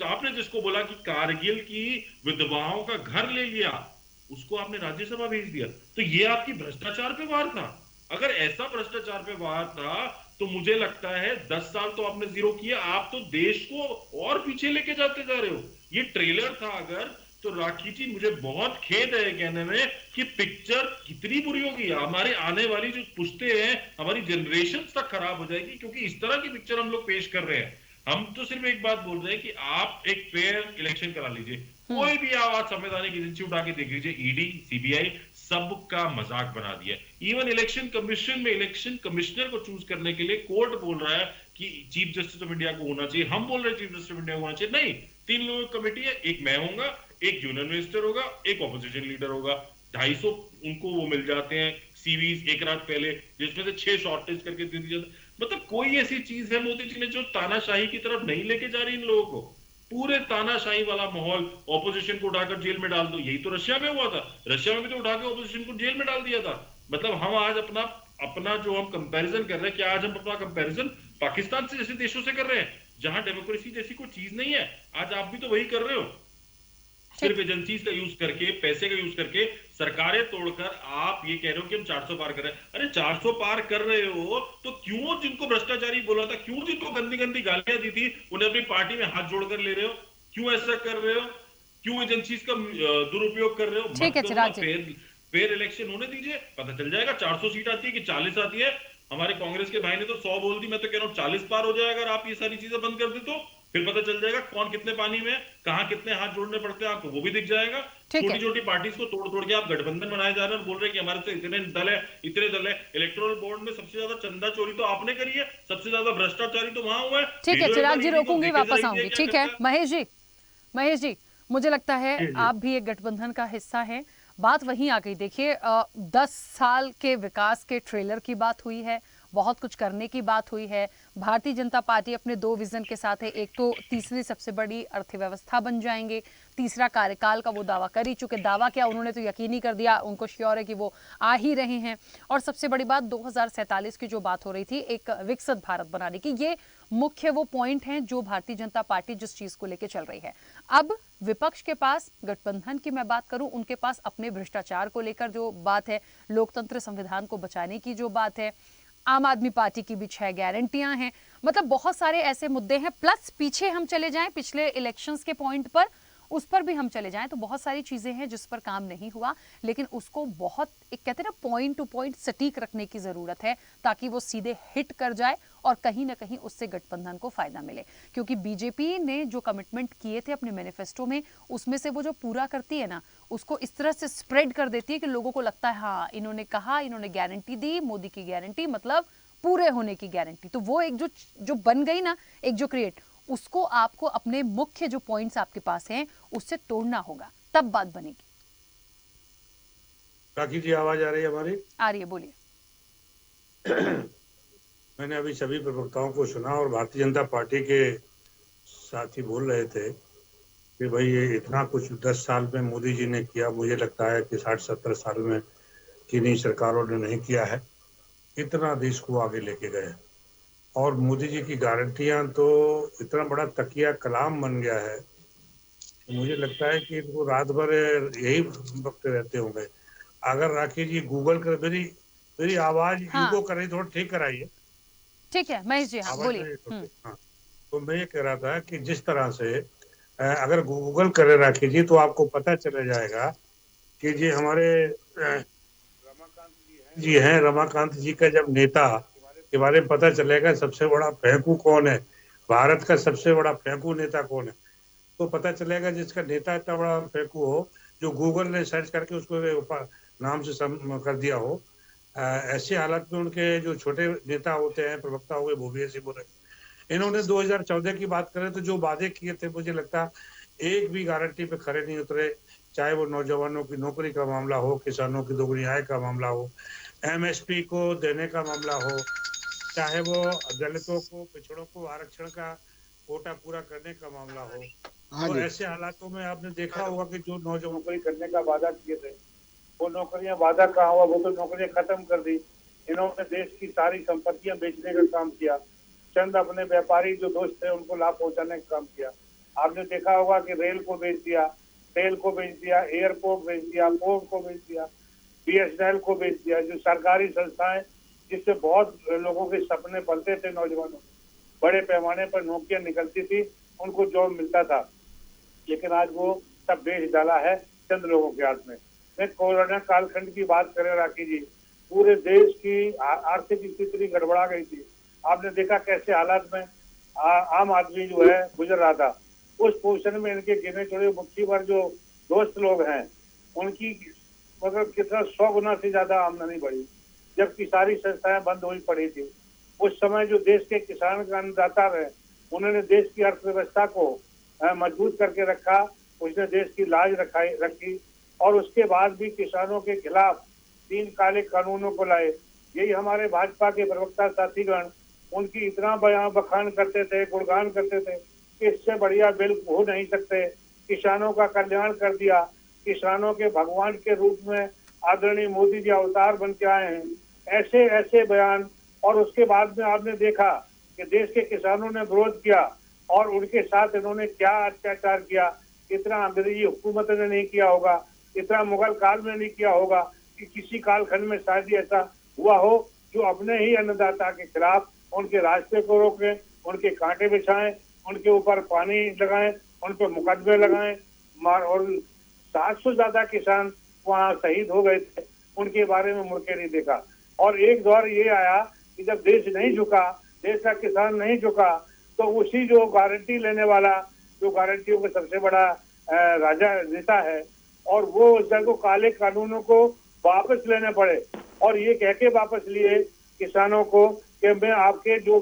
आपने जिसको बोला कि कारगिल की विधवाओं का घर ले लिया, उसको आपने राज्यसभा भेज दिया। तो ये आपकी भ्रष्टाचार पे वार था। अगर ऐसा भ्रष्टाचार पे वार था तो मुझे लगता है 10 साल तो आपने जीरो किया, आप तो देश को और पीछे लेके जाते जा रहे हो। ये ट्रेलर था अगर, तो राखी जी मुझे बहुत खेद है कहने में कि पिक्चर कितनी बुरी होगी। हमारे आने वाली जो पुश्ते हैं, हमारी जनरेशन तक खराब हो जाएगी, क्योंकि इस तरह की पिक्चर हम लोग पेश कर रहे हैं। हम तो सिर्फ एक बात बोल रहे हैं कि आप एक फेयर इलेक्शन करा लीजिए। कोई भी आवाज संवैधानिक एजेंसी उठा के देख लीजिए, ईडी सीबीआई सबका मजाक बना दिया। इवन इलेक्शन कमीशन में इलेक्शन कमिश्नर को चूज करने के लिए कोर्ट बोल रहा है कि चीफ जस्टिस ऑफ इंडिया को होना चाहिए। हम बोल रहे हैं चीफ जस्टिस ऑफ इंडिया को होना चाहिए। नहीं, 3 लोगों की कमेटी है, एक मैं होऊंगा, एक यूनियन मिनिस्टर होगा, एक ऑपोजिशन लीडर होगा। 250 उनको वो मिल जाते हैं सीवीज एक रात पहले, जिसमें से 6 शॉर्टेज करके दे दी जाती। मतलब कोई ऐसी चीज है मोदी जी ने जो तानाशाही की तरफ नहीं लेके जा रही इन लोगों को। पूरे तानाशाही वाला माहौल, ऑपोजिशन को उठाकर जेल में डाल दो। यही तो रशिया में हुआ था। रशिया में भी तो उठा के ऑपोजिशन को जेल में डाल दिया था। मतलब हम आज अपना जो हम कंपैरिजन कर रहे हैं, क्या आज हम अपना कंपैरिजन पाकिस्तान से जैसे देशों से कर रहे हैं जहां डेमोक्रेसी जैसी कोई चीज नहीं है? आज आप भी तो वही कर रहे हो। सिर्फ एजेंसीज का यूज करके, पैसे का यूज करके, सरकारें तोड़कर आप ये कह रहे हो कि हम 400 पार कर रहे हैं। अरे 400 पार कर रहे हो तो क्यों जिनको भ्रष्टाचारी बोला था, क्यों जिनको गंदी गंदी गालियां दी थी, उन्हें अपनी पार्टी में हाथ जोड़कर ले रहे हो? क्यों ऐसा कर रहे हो? क्यों एजेंसीज का दुरुपयोग कर रहे हो? ठीक है चिराग जी, फेयर इलेक्शन होने दीजिए, पता चल जाएगा 400 सीट आती है कि 40 आती है। हमारे कांग्रेस के भाई ने तो 100 बोल दी, मैं तो कह रहा हूँ 40 पार हो जाएगा। अगर आप ये सारी चीजें बंद कर दे तो फिर पता चल जाएगा कौन कितने पानी में, कहां कितने हाथ जोड़ने पड़ते हैं, आपको वो भी दिख जाएगा। छोटी छोटी पार्टीज को तोड़ तोड़ के आप गठबंधन बनाए जा रहे हैं और बोल रहे हैं कि हमारे से इतने दल है, इतने दल है। इलेक्टोरल बोर्ड में सबसे ज्यादा चंदा चोरी तो आपने करी है, सबसे ज्यादा भ्रष्टाचारी तो वहां हुआ है। ठीक है चिराग जी, रोकूंगी, वापस आऊंगी। ठीक है महेश जी, मुझे लगता है आप भी एक गठबंधन का हिस्सा हैं। बात वहीं आ गई। देखिए 10 साल के विकास के ट्रेलर की बात हुई है, बहुत कुछ करने की बात हुई है। भारतीय जनता पार्टी अपने 2 विजन के साथ है। एक तो तीसरी सबसे बड़ी अर्थव्यवस्था बन जाएंगे, तीसरा कार्यकाल का वो दावा कर ही चुके। दावा क्या, उन्होंने तो यकीनी कर दिया, उनको श्योर है कि वो आ ही रहे हैं। और सबसे बड़ी बात 2047 की जो बात हो रही थी, एक विकसित भारत बनाने की, ये मुख्य वो पॉइंट हैं जो भारतीय जनता पार्टी जिस चीज को लेकर चल रही है। अब विपक्ष के पास, गठबंधन की मैं बात करूं, उनके पास अपने भ्रष्टाचार को लेकर जो बात है, लोकतंत्र संविधान को बचाने की जो बात है, आम आदमी पार्टी की भी 6 गारंटियां हैं, मतलब बहुत सारे ऐसे मुद्दे हैं। प्लस पीछे हम चले जाएं पिछले इलेक्शंस के पॉइंट पर, उस पर भी हम चले जाएं तो बहुत सारी चीजें हैं जिस पर काम नहीं हुआ, लेकिन उसको बहुत एक कहते हैं ना पॉइंट टू पॉइंट सटीक रखने की जरूरत है ताकि वो सीधे हिट कर जाए और कहीं ना कहीं उससे गठबंधन को फायदा मिले। क्योंकि बीजेपी ने जो कमिटमेंट किए थे अपने मैनिफेस्टो में, उसमें से वो जो पूरा करती है ना, उसको इस तरह से स्प्रेड कर देती है कि लोगों को लगता है हाँ इन्होंने कहा, इन्होंने गारंटी दी, मोदी की गारंटी मतलब पूरे होने की गारंटी। तो वो एक जो बन गई ना, एक जो क्रिएट, उसको आपको अपने मुख्य जो पॉइंट्स आपके पास हैं उससे तोड़ना होगा, तब बात बनेगी। राखी जी, आवाज आ रही है हमारी? आ रही है, बोलिए। मैंने अभी सभी प्रवक्ताओं को सुना और भारतीय जनता पार्टी के साथी बोल रहे थे कि भाई ये इतना कुछ 10 साल में मोदी जी ने किया, मुझे लगता है कि 60-70 साल में किन्हीं सरकारों ने नहीं किया है। इतना देश को आगे लेके गए और मोदी जी की गारंटियां तो इतना बड़ा तकिया कलाम बन गया है, मुझे लगता है कि इनको रात भर यही बकते रहते होंगे। अगर राखी जी गूगल कर, मेरी आवाज इनको कर रही, थोड़ा ठीक कराइए। ठीक है महेश जी, हाँ बोलिए। हाँ, तो मैं ये कह रहा था कि जिस तरह से अगर गूगल करे राखी जी तो आपको पता चला जाएगा कि जी हमारे रमाकांत जी का जब नेता के बारे में पता चलेगा सबसे बड़ा फेंकू कौन है, भारत का सबसे बड़ा फेंकू नेता कौन है, तो पता चलेगा जिसका नेता इतना बड़ा फेंकू हो, जो गूगल ने सर्च करके उसको नाम से कर दिया हो। ऐसे हालात में उनके जो छोटे नेता होते हैं, प्रवक्ता हो गए, वो भी ऐसे बोले। इन्होंने 2014 की बात करें तो जो वादे किए थे, मुझे लगता एक भी गारंटी पे खरे नहीं उतरे, चाहे वो नौजवानों की नौकरी का मामला हो, किसानों की दोगुनी आय का मामला हो, एमएसपी को देने का मामला हो, चाहे वो दलितों को, पिछड़ों को आरक्षण का कोटा पूरा करने का मामला हो। तो ऐसे हालातों में आपने देखा होगा कि जो नौकरी करने का वादा किए थे, वो नौकरियां वादा कहाँ हुआ, वो तो नौकरियां खत्म कर दी। इन्होंने देश की सारी संपत्तियां बेचने का काम किया, चंद अपने व्यापारी जो दोस्त थे उनको लाभ पहुंचाने का काम किया। आपने देखा होगा कि रेल को बेच दिया, तेल को बेच दिया, एयरपोर्ट बेच दिया, पोर्ट को बेच दिया, बीएसएनएल को बेच दिया। जो सरकारी संस्थाएं जिससे बहुत लोगों के सपने पलते थे, नौजवानों बड़े पैमाने पर नौकरियां निकलती थी, उनको जॉब मिलता था, लेकिन आज वो सब बेच डाला है चंद लोगों के हाथ में। मैं कोरोना कालखंड की बात करें राखी जी, पूरे देश की आर्थिक स्थिति गड़बड़ा गई थी। आपने देखा कैसे हालात में आम आदमी जो है गुजर रहा था। उस पोजीशन में इनके गिने चुने मुट्ठी भर जो दोस्त लोग हैं, उनकी मतलब कितना 100 गुना से ज्यादा आमदनी बढ़ी, जबकि सारी संस्थाएं बंद हुई पड़ी थी। उस समय जो देश के किसान का अन्नदाता रहे, उन्होंने देश की अर्थव्यवस्था को मजबूत करके रखा, उसने देश की लाज रखी और उसके बाद भी किसानों के खिलाफ 3 काले कानूनों को लाए। यही हमारे भाजपा के प्रवक्ता साथीगण उनकी इतना बयान बखान करते थे, गुणगान करते थे कि इससे बढ़िया बिल हो नहीं सकते, किसानों का कल्याण कर दिया, किसानों के भगवान के रूप में आदरणीय मोदी जी अवतार बन के आए हैं, ऐसे ऐसे बयान। और उसके बाद में आपने देखा कि देश के किसानों ने विरोध किया और उनके साथ इन्होंने क्या अत्याचार किया। इतना अंग्रेजी हुकूमत ने नहीं किया होगा, इतना मुगल काल में नहीं किया होगा कि किसी कालखंड में शायद ऐसा हुआ हो जो अपने ही अन्नदाता के खिलाफ उनके रास्ते को रोकें, उनके कांटे बिछाएं, उनके ऊपर पानी लगाएं, उन पर मुकदमे लगाएं। और 700 ज्यादा किसान वहाँ शहीद हो गए थे, उनके बारे में मुड़ के नहीं देखा। और एक दौर ये आया कि जब देश नहीं झुका, देश का किसान नहीं झुका, तो उसी जो गारंटी लेने वाला, जो गारंटियों का सबसे बड़ा राजा नेता है, और वो उसको काले कानूनों को वापस लेने पड़े और ये कह के वापस लिए किसानों को कि मैं आपके जो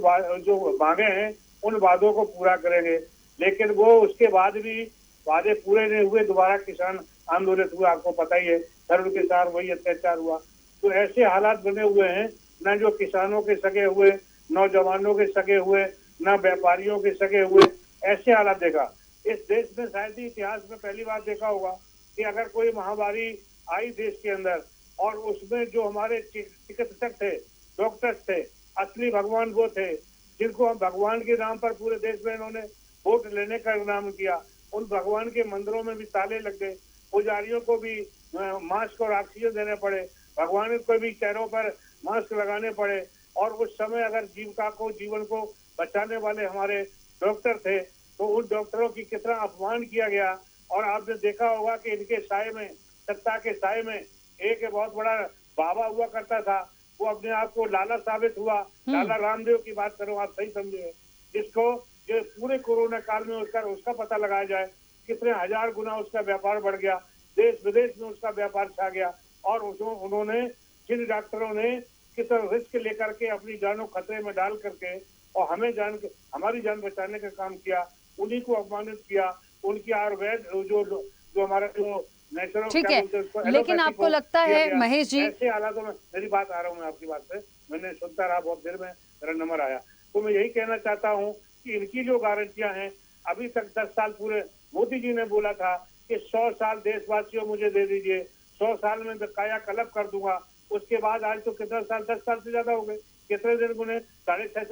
मांगे हैं उन वादों को पूरा करेंगे। लेकिन वो उसके बाद भी वादे पूरे नहीं हुए, दोबारा किसान आंदोलित हुआ, आपको पता ही है, धर्म के साथ वही अत्याचार हुआ। तो ऐसे हालात बने हुए हैं न जो किसानों के सगे हुए, नौजवानों के सगे हुए, न व्यापारियों के सगे हुए, ऐसे हालात देखा। इस देश में शायद ही इतिहास में पहली बार देखा होगा कि अगर कोई महामारी आई देश के अंदर और उसमें जो हमारे चिकित्सक थे, डॉक्टर्स थे, असली भगवान वो थे जिनको हम भगवान के नाम पर पूरे देश में इन्होंने वोट लेने का नाम किया, उन भगवान के मंदिरों में भी ताले लग गए, पुजारियों को भी मास्क और ऑक्सीजन देने पड़े, भगवान को भी चेहरों पर मास्क लगाने पड़े। और उस समय अगर जीविका को, जीवन को बचाने वाले हमारे डॉक्टर थे तो उन डॉक्टरों की कितना अपमान किया गया। और आपने देखा होगा कि इनके साए में, सत्ता के साए में एक बहुत बड़ा बाबा हुआ करता था, वो अपने आप को लाला साबित हुआ। लाला रामदेव की बात करो, आप सही समझे, जिसको जो पूरे कोरोना काल में उसका पता लगाया जाए कितने हजार गुना उसका व्यापार बढ़ गया, देश विदेश में उसका व्यापार छा गया। और उन्होंने, जिन डॉक्टरों ने कितना रिस्क लेकर के अपनी जान को खतरे में डाल करके और हमारी जान बचाने का काम किया, उन्हीं को अपमानित किया। उनकी आयुर्वेद जो हमारा जो नेचुरल, ठीक है, लेकिन आपको लगता है महेश जी, ऐसे हालातों में, मेरी बात आ रहा हूँ मैं आपकी बात से, मैंने सुनता रहा, बहुत देर में मेरा नंबर आया, तो मैं यही कहना चाहता हूँ कि इनकी जो गारंटियां हैं अभी तक 10 साल पूरे, मोदी जी ने बोला था कि 100 साल देशवासियों मुझे दे दीजिए, 100 साल में काया कल्प कर दूंगा। उसके बाद आज तो कितना साल, 10 साल से ज्यादा हो गए, कितने दिन गुने, 650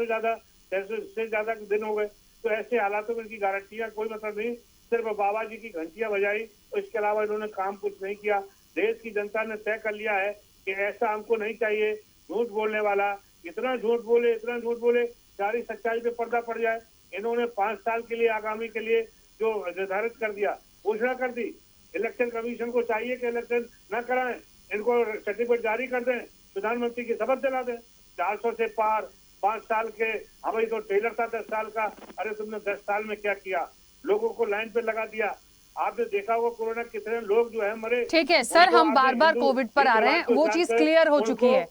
से ज्यादा दिन हो गए। तो ऐसे हालातों में इनकी गारंटियां कोई मतलब नहीं, सिर्फ बाबा जी की घंटियां बजाई और इसके अलावा इन्होंने काम कुछ नहीं किया। देश की जनता ने तय कर लिया है कि ऐसा हमको नहीं चाहिए, झूठ बोलने वाला इतना झूठ बोले सारी सच्चाई पे पर्दा पड़ जाए। इन्होंने 5 साल के लिए, आगामी के लिए जो निर्धारित कर दिया, घोषणा कर दी, इलेक्शन कमीशन को चाहिए कि इलेक्शन न कराएं, इनको सर्टिफिकेट जारी कर दें, प्रधानमंत्री की शपथ दिला दें। 400 से पार 5 साल के, हमारी तो ट्रेलर था 10 साल का, अरे तुमने 10 साल में क्या किया, लोगों को लाइन पे लगा दिया। आपने देखा होगा कोरोना कितने लोग जो है मरे। ठीक है सर, हम बार बार कोविड पर आ रहे हैं, वो चीज क्लियर हो चुकी है।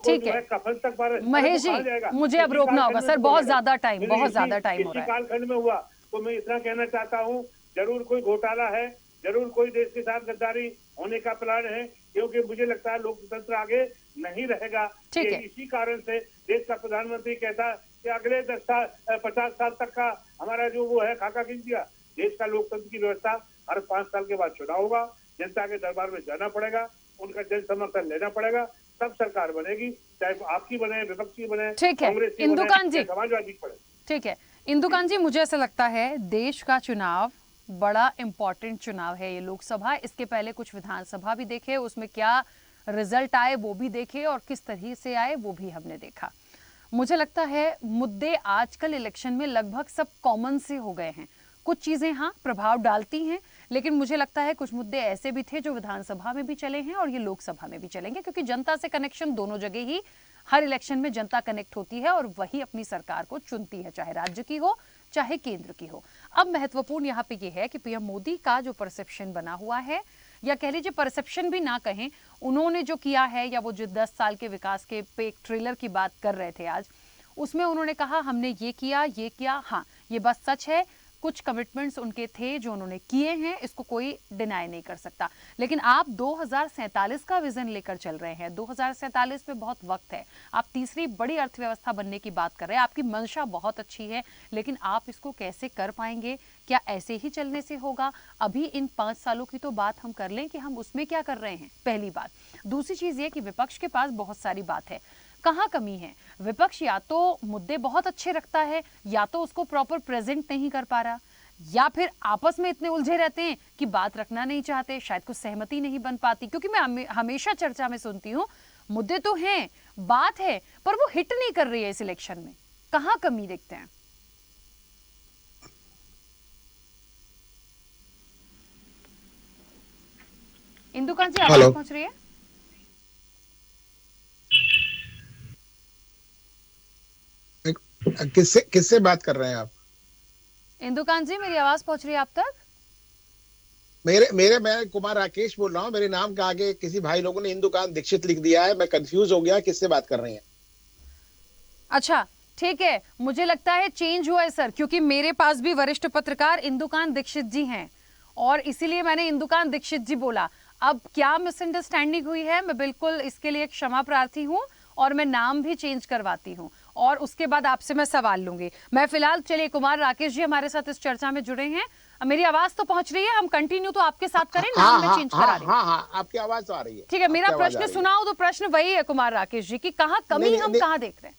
ठीक है कफन तक महेश जी, मुझे अब रोकना होगा सर, बहुत ज्यादा टाइम हो रहा है। कालखंड में हुआ तो मैं इतना कहना चाहता हूँ, जरूर कोई घोटाला है, जरूर कोई देश के साथ गद्दारी होने का प्लान है, क्योंकि मुझे लगता है लोकतंत्र आगे नहीं रहेगा। इसी कारण से देश का प्रधानमंत्री कहता है कि अगले 50 साल तक का हमारा जो वो है खाका खींच दिया। देश का लोकतंत्र की व्यवस्था हर 5 साल के बाद चुनाव होगा, जनता के दरबार में जाना पड़ेगा, उनका जन समर्थन लेना पड़ेगा, तब सरकार बनेगी, चाहे आपकी बने, विपक्षी बने, कांग्रेस की बने, समाजवादी की बने। ठीक है इंदुकांत जी, मुझे ऐसा लगता है देश का चुनाव बड़ा इम्पोर्टेंट चुनाव है ये लोकसभा। इसके पहले कुछ विधानसभा भी देखे, उसमें क्या रिजल्ट आए वो भी देखे और किस तरह से आए वो भी हमने देखा। मुझे लगता है मुद्दे आजकल इलेक्शन में लगभग सब कॉमन से हो गए हैं। कुछ चीजें हाँ प्रभाव डालती हैं, लेकिन मुझे लगता है कुछ मुद्दे ऐसे भी थे जो विधानसभा में भी चले हैं और ये लोकसभा में भी चलेंगे, क्योंकि जनता से कनेक्शन दोनों जगह ही, हर इलेक्शन में जनता कनेक्ट होती है और वही अपनी सरकार को चुनती है, चाहे राज्य की हो चाहे केंद्र की हो। अब महत्वपूर्ण यहाँ पे ये है कि पीएम मोदी का जो परसेप्शन बना हुआ है, या कह लीजिए परसेप्शन भी ना कहें, उन्होंने जो किया है, या वो जो 10 साल के विकास के पे एक ट्रेलर की बात कर रहे थे आज, उसमें उन्होंने कहा हमने ये किया। हाँ, ये बात सच है, कुछ कमिटमेंट्स उनके थे जो उन्होंने किए हैं, इसको कोई डिनाई नहीं कर सकता। लेकिन आप 2047 का विजन लेकर चल रहे हैं, 2047 में बहुत वक्त है, आप तीसरी बड़ी अर्थव्यवस्था बनने की बात कर रहे हैं, आपकी मंशा बहुत अच्छी है, लेकिन आप इसको कैसे कर पाएंगे? क्या ऐसे ही चलने से होगा? अभी इन 5 सालों की तो बात हम कर लें कि हम उसमें क्या कर रहे हैं, पहली बात। दूसरी चीज ये कि विपक्ष के पास बहुत सारी बात है, कहाँ कमी है? विपक्ष या तो मुद्दे बहुत अच्छे रखता है, या तो उसको प्रॉपर प्रेजेंट नहीं कर पा रहा, या फिर आपस में इतने उलझे रहते हैं कि बात रखना नहीं चाहते, शायद कुछ सहमति नहीं बन पाती। क्योंकि मैं हमेशा चर्चा में सुनती हूँ मुद्दे तो हैं, बात है, पर वो हिट नहीं कर रही है इस इलेक्शन में। कहाँ कमी देखते हैं? इंदुकांत जी, आवाज पहुंच रही है? किससे बात कर रहे हैं आप? इंदुकांत जी, मेरी आवाज पहुंच रही है आप तक? मैं कुमार राकेश बोल रहा हूँ। मेरे नाम के आगे किसी भाई लोगों ने इंदुकांत दीक्षित लिख दिया है, मैं कंफ्यूज हो गया किससे बात कर रही हैं। अच्छा ठीक है, मुझे लगता है चेंज हुआ है सर, क्योंकि मेरे पास भी वरिष्ठ पत्रकार इंदुकांत दीक्षित जी हैं और इसीलिए मैंने इंदुकांत दीक्षित जी बोला। अब क्या मिसअंडरस्टैंडिंग हुई है, मैं बिल्कुल इसके लिए क्षमा प्रार्थी हूँ और मैं नाम भी चेंज करवाती हूँ, और उसके बाद आपसे मैं सवाल लूंगी। मैं फिलहाल, चलिए, कुमार राकेश जी हमारे साथ इस चर्चा में जुड़े हैं। मेरी आवाज तो पहुंच रही है, हम कंटिन्यू तो आपके साथ करें, नाम में चेंज करा रही हूँ। हाँ, आपकी आवाज तो आ रही है। ठीक है, मेरा प्रश्न सुनाओ। तो प्रश्न वही है कुमार राकेश जी की, कहाँ कमी हम कहाँ देख रहे हैं?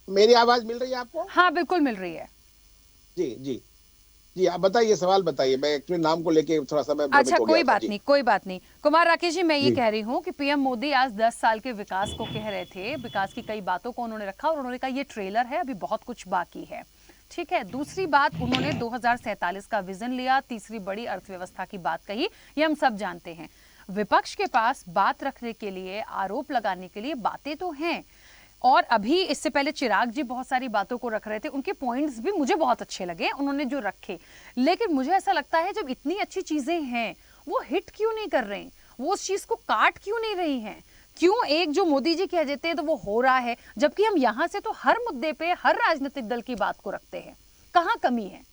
मेरी आवाज मिल रही है आपको? हाँ, बिल्कुल मिल रही है। जी जी जी, आप बताइए, सवाल बताइए। मैं एक्चुअली नाम को लेके थोड़ा सा मैं अच्छा, कोई बात नहीं, कोई बात नहीं। कुमार राकेश जी, मैं ये कह रही हूँ कि पीएम मोदी आज 10 साल के विकास को कह रहे थे, विकास की कई बातों को उन्होंने रखा और उन्होंने कहा ये ट्रेलर है, अभी बहुत कुछ बाकी है। ठीक है, दूसरी बात, उन्होंने 2047 का विजन लिया, तीसरी बड़ी अर्थव्यवस्था की बात कही, ये हम सब जानते हैं। विपक्ष के पास बात रखने के लिए, आरोप लगाने के लिए बातें तो हैं, और अभी इससे पहले चिराग जी बहुत सारी बातों को रख रहे थे, उनके पॉइंट्स भी मुझे बहुत अच्छे लगे उन्होंने जो रखे। लेकिन मुझे ऐसा लगता है जब इतनी अच्छी चीजें हैं, वो हिट क्यों नहीं कर रही, वो उस चीज को काट क्यों नहीं रही हैं? क्यों एक जो मोदी जी कह देते हैं तो वो हो रहा है, जबकि हम यहां से तो हर मुद्दे पे हर राजनीतिक दल की बात को रखते हैं? कहाँ कमी है?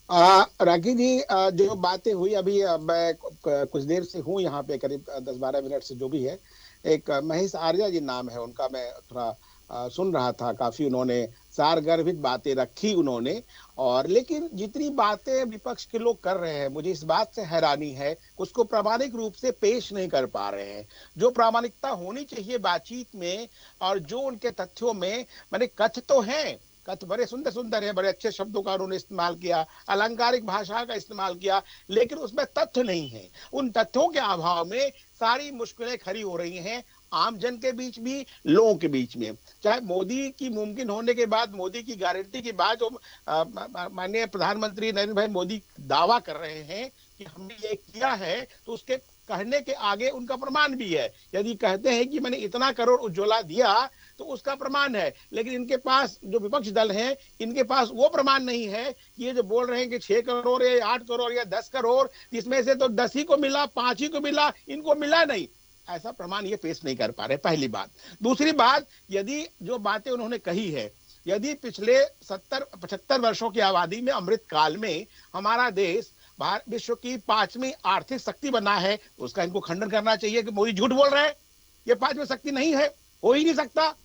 राखी जी, जो बातें हुई अभी, मैं कुछ देर से हूँ यहाँ पे, करीब 10-12 मिनट से जो भी है, एक महेश आर्या जी नाम है उनका, मैं थोड़ा सुन रहा था। काफी उन्होंने सारगर्भित बातें रखी उन्होंने, और लेकिन जितनी बातें विपक्ष के लोग कर रहे हैं, मुझे इस बात से हैरानी है, उसको प्रामाणिक रूप से पेश नहीं कर पा रहे हैं। जो प्रामाणिकता होनी चाहिए बातचीत में और जो उनके तथ्यों में, मैंने कथ तो हैं, कथ बड़े सुंदर सुंदर है, बड़े अच्छे शब्दों का उन्होंने इस्तेमाल किया, अलंकारिक भाषा का इस्तेमाल किया, लेकिन उसमें तथ्य नहीं है। उन तथ्यों के अभाव में सारी मुश्किलें खड़ी हो रही हैं, आम जन के बीच भी, लोगों के बीच में। चाहे मोदी की मुमकिन होने के बाद, मोदी की गारंटी के बाद, जो माननीय प्रधानमंत्री नरेंद्र भाई मोदी दावा कर रहे हैं कि हमने ये किया है, तो उसके कहने के आगे उनका प्रमाण भी है। यदि कहते हैं कि मैंने इतना करोड़ उज्ज्वला दिया, तो उसका प्रमाण है। लेकिन इनके पास, जो विपक्ष दल हैं, इनके पास वो प्रमाण नहीं है कि ये जो बोल रहे हैं कि 6 करोड़ या 8 करोड़ या 10 करोड़, इसमें से तो 10 ही को मिला, 5 ही को मिला, इनको मिला नहीं, ऐसा प्रमाण ये पेश नहीं कर पा रहे, पहली बात। दूसरी बात, यदि जो बातें उन्होंने कही है, यदि पिछले 70-75 वर्षों की आबादी में, अमृत काल में, हमारा देश विश्व की 5वीं आर्थिक शक्ति बना है, उसका इनको खंडन करना चाहिए कि मोदी झूठ बोल रहे हैं। ये 5वीं शक्ति नहीं है, हो ही नहीं सकता।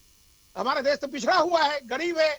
हमारा देश तो पिछड़ा हुआ है, गरीब है,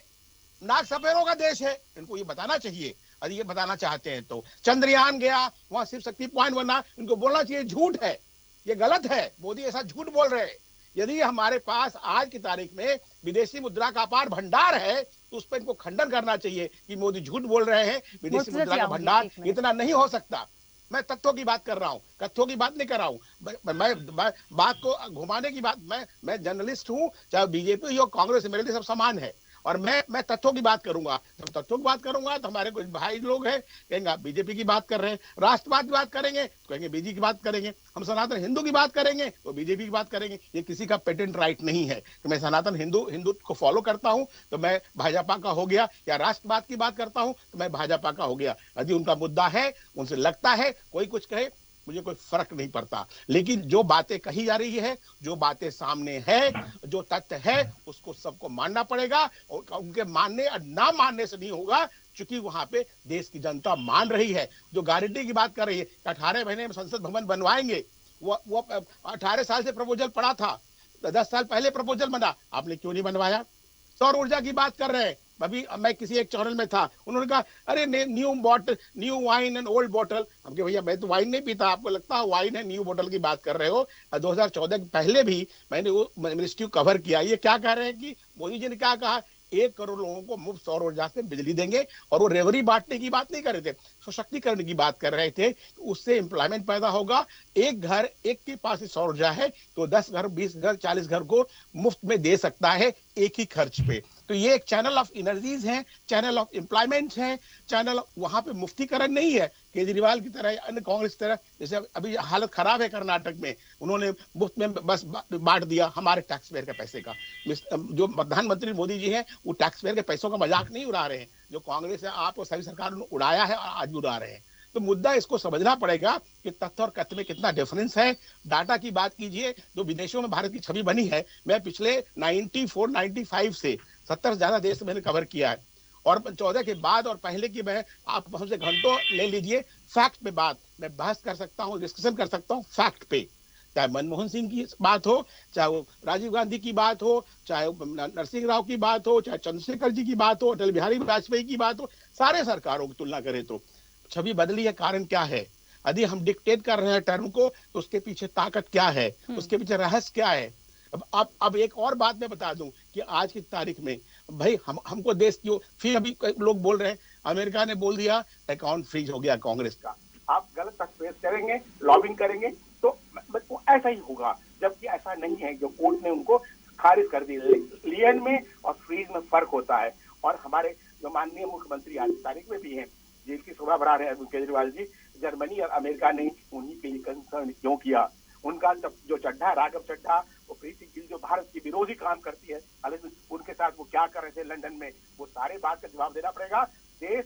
नाक सपेरों का देश है, इनको ये बताना चाहिए। और ये बताना चाहते हैं तो चंद्रयान गया, वहां सिर्फ शक्ति पॉइंट बना, इनको बोलना चाहिए झूठ है, ये गलत है, मोदी ऐसा झूठ बोल रहे हैं। यदि हमारे पास आज की तारीख में विदेशी मुद्रा का अपार भंडार है, तो उस पर इनको खंडन करना चाहिए कि मोदी झूठ बोल रहे हैं, विदेशी मुद्रा का भंडार इतना नहीं हो सकता। मैं तथ्यों की बात कर रहा हूँ, कथ्यों की बात नहीं कर रहा हूँ। मैं बात को घुमाने की बात, मैं जर्नलिस्ट हूँ, चाहे बीजेपी हो कांग्रेस, मेरे लिए सब समान है, और मैं तथ्यों की बात करूंगा। जब तथ्यों की बात करूंगा तो हमारे कुछ भाई लोग हैं, कहेंगे आप बीजेपी की बात कर रहे हैं, राष्ट्रवाद की बात करेंगे तो कहेंगे बीजेपी की बात करेंगे, हम सनातन हिंदू की बात करेंगे तो बीजेपी की बात करेंगे। ये किसी का पेटेंट राइट नहीं है कि मैं सनातन हिंदू को फॉलो करता हूं तो मैं भाजपा का हो गया, या राष्ट्रवाद की बात करता हूं तो मैं भाजपा का हो गया। यदि उनका मुद्दा है, उनसे लगता है, कोई कुछ कहे, मुझे कोई फर्क नहीं पड़ता। लेकिन जो बातें कही जा रही है, जो बातें सामने है, जो तथ्य है, उसको सबको मानना पड़ेगा, और उनके मानने और ना मानने से नहीं होगा, क्योंकि वहां पे देश की जनता मान रही है। जो गारंटी की बात कर रही है, 18 महीने में संसद भवन बनवाएंगे, वो 18 साल से प्रपोजल पड़ा था, 10 साल पहले प्रपोजल बना, आपने क्यों नहीं बनवाया? सौर ऊर्जा की बात कर रहे हैं, अभी मैं किसी एक चैनल में था, उन्होंने कहा अरे new wine and old bottle. हमके भैया मैं तो वाइन नहीं पीता, आपको लगता है वाइन है, न्यू बॉटल की बात कर रहे हो। 2014 के पहले भी मैंने वो मिनिस्ट्री कवर किया। ये क्या कह रहे हैं कि मोदी जी ने क्या कहा, 1 करोड़ लोगों को मुफ्त सौर ऊर्जा से बिजली देंगे, और वो रेवड़ी बांटने की बात नहीं कर रहे थे, सशक्तिकरण की बात कर रहे थे। उससे एम्प्लॉयमेंट पैदा होगा। एक घर, एक के पास सौर ऊर्जा है तो 10 घर, 20 घर, 40 घर को मुफ्त में दे सकता है एक ही खर्च पे। तो ये एक चैनल ऑफ एनर्जीज है, चैनल ऑफ एम्प्लॉयमेंट है, चैनल वहां पे मुफ्तीकरण नहीं है केजरीवाल की तरह, अन्य कांग्रेस की तरह। जैसे अभी हालत खराब है कर्नाटक में, उन्होंने मुफ्त में बस बांट दिया हमारे टैक्स पेयर के पैसे का। जो प्रधानमंत्री मोदी जी हैं, वो टैक्स पेयर के पैसों का मजाक नहीं उड़ा रहे हैं, जो कांग्रेस है, आप और सभी सरकार ने उड़ाया है और आज भी उड़ा रहे हैं। तो मुद्दा इसको समझना पड़ेगा कि तथ्य और कथ्य में कितना डिफरेंस है। डाटा की बात कीजिए, जो विदेशों में भारत की छवि बनी है, मैं पिछले 94-95 से 70 से ज्यादा देश मैंने कवर किया है, और 14 के बाद और पहले की मैं आप हमसे घंटों ले लीजिए, फैक्ट पे बात मैं बहस कर सकता हूँ, डिस्कशन कर सकता हूँ फैक्ट पे। चाहे मनमोहन सिंह की बात हो, चाहे वो राजीव गांधी की बात हो, चाहे नरसिंह राव की बात हो, चाहे चंद्रशेखर जी की बात हो, अटल बिहारी वाजपेयी की बात हो, सारे सरकारों की तुलना करें तो छवि बदली है। कारण क्या है? यदि हम डिक्टेट कर रहे हैं टर्म को, तो उसके पीछे ताकत क्या है, उसके पीछे रहस्य क्या है? अब एक और बात मैं बता दूं कि आज की तारीख में भाई हमको देश की, फिर अभी लोग बोल रहे हैं अमेरिका ने बोल दिया अकाउंट फ्रीज हो गया कांग्रेस का। आप गलत एक्सप्रेस करेंगे, लॉबिंग करेंगे तो वो ऐसा ही होगा, जबकि ऐसा नहीं है। जो कोर्ट ने उनको खारिज कर दी। लियन में और फ्रीज में फर्क होता है। और हमारे जो माननीय मुख्यमंत्री आज की तारीख में भी हैं, जिनकी शोभा बढ़ा रहे हैं अरविंद केजरीवाल जी, जर्मनी और अमेरिका ने उन्हीं के लिए कंसर्न क्यों किया? उनका जो चड्ढा, राघव चड्ढा, वो प्रीति गिल जो भारत की विरोधी काम करती है, हालांकि उनके साथ वो क्या कर रहे थे लंदन में, वो सारे बात का जवाब देना पड़ेगा। देश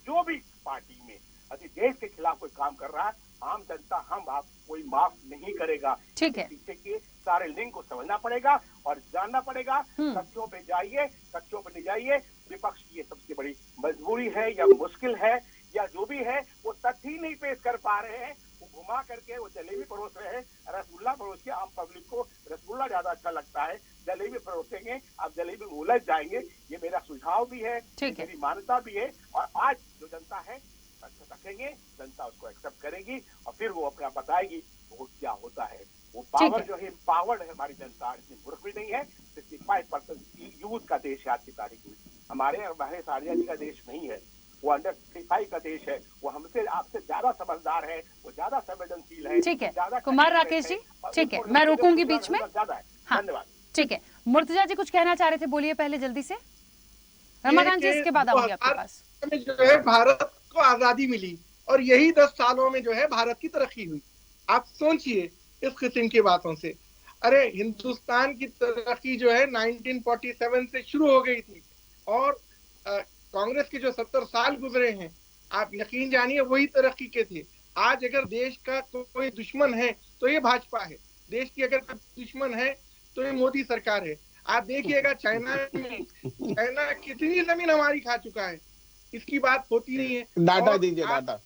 जो भी पार्टी में यदि देश के खिलाफ कोई काम कर रहा है, आम जनता हम आप कोई माफ नहीं करेगा। ठीक है, पीछे के सारे लिंक को समझना पड़ेगा और जानना पड़ेगा। तथ्यों पे जाइए, तथ्यों पे नहीं जाइए। विपक्ष की ये सबसे बड़ी मजबूरी है या मुश्किल है या जो भी है, वो तथ्य ही नहीं पेश कर पा रहे हैं। वो घुमा करके वो जलेबी परोस रहे हैं, रसगुल्ला परोस के। आम पब्लिक को रसगुल्ला ज्यादा अच्छा लगता है, जलेबी परोसेंगे, अब जलेबी में उलझ जाएंगे। ये मेरा सुझाव भी है, मेरी मान्यता भी है। और आज जो जनता है रखेंगे, जनता उसको एक्सेप्ट करेगी और फिर वो अपना बताएगी वो क्या होता है। वो पावर जो है, पावर्ड है हमारी जनता, इतनी मूर्ख भी नहीं है। 65% यूथ का देश है आज की तारीख में। हमारे और महेश आर्या जी का देश नहीं है, वो अंडर 35 का देश है। वो हमसे आपसे ज्यादा समझदार है, वो ज्यादा संवेदनशील है। ठीक है कुमार राकेश जी, ठीक है मैं रोकूंगी बीच में। धन्यवाद। ठीक है, मुर्तजा जी कुछ कहना चाह रहे थे, बोलिए पहले जल्दी से। रमाकांत जी इसके बाद आऊंगी आपके पास। जो है भारत को आजादी मिली और यही 10 सालों में जो है भारत की तरक्की हुई। आप सोचिए इस किस्म की बातों से। अरे हिंदुस्तान की तरक्की जो है 1947 से शुरू हो गई थी और कांग्रेस के जो 70 साल गुजरे हैं, आप यकीन जानिए वही तरक्की के थे। आज अगर देश का कोई दुश्मन है तो ये भाजपा है, देश की अगर कोई दुश्मन है तो ये मोदी सरकार है। आप देखिएगा चाइना कितनी जमीन हमारी खा चुका है, इसकी बात होती नहीं है। डाटा दीजिए, डाटा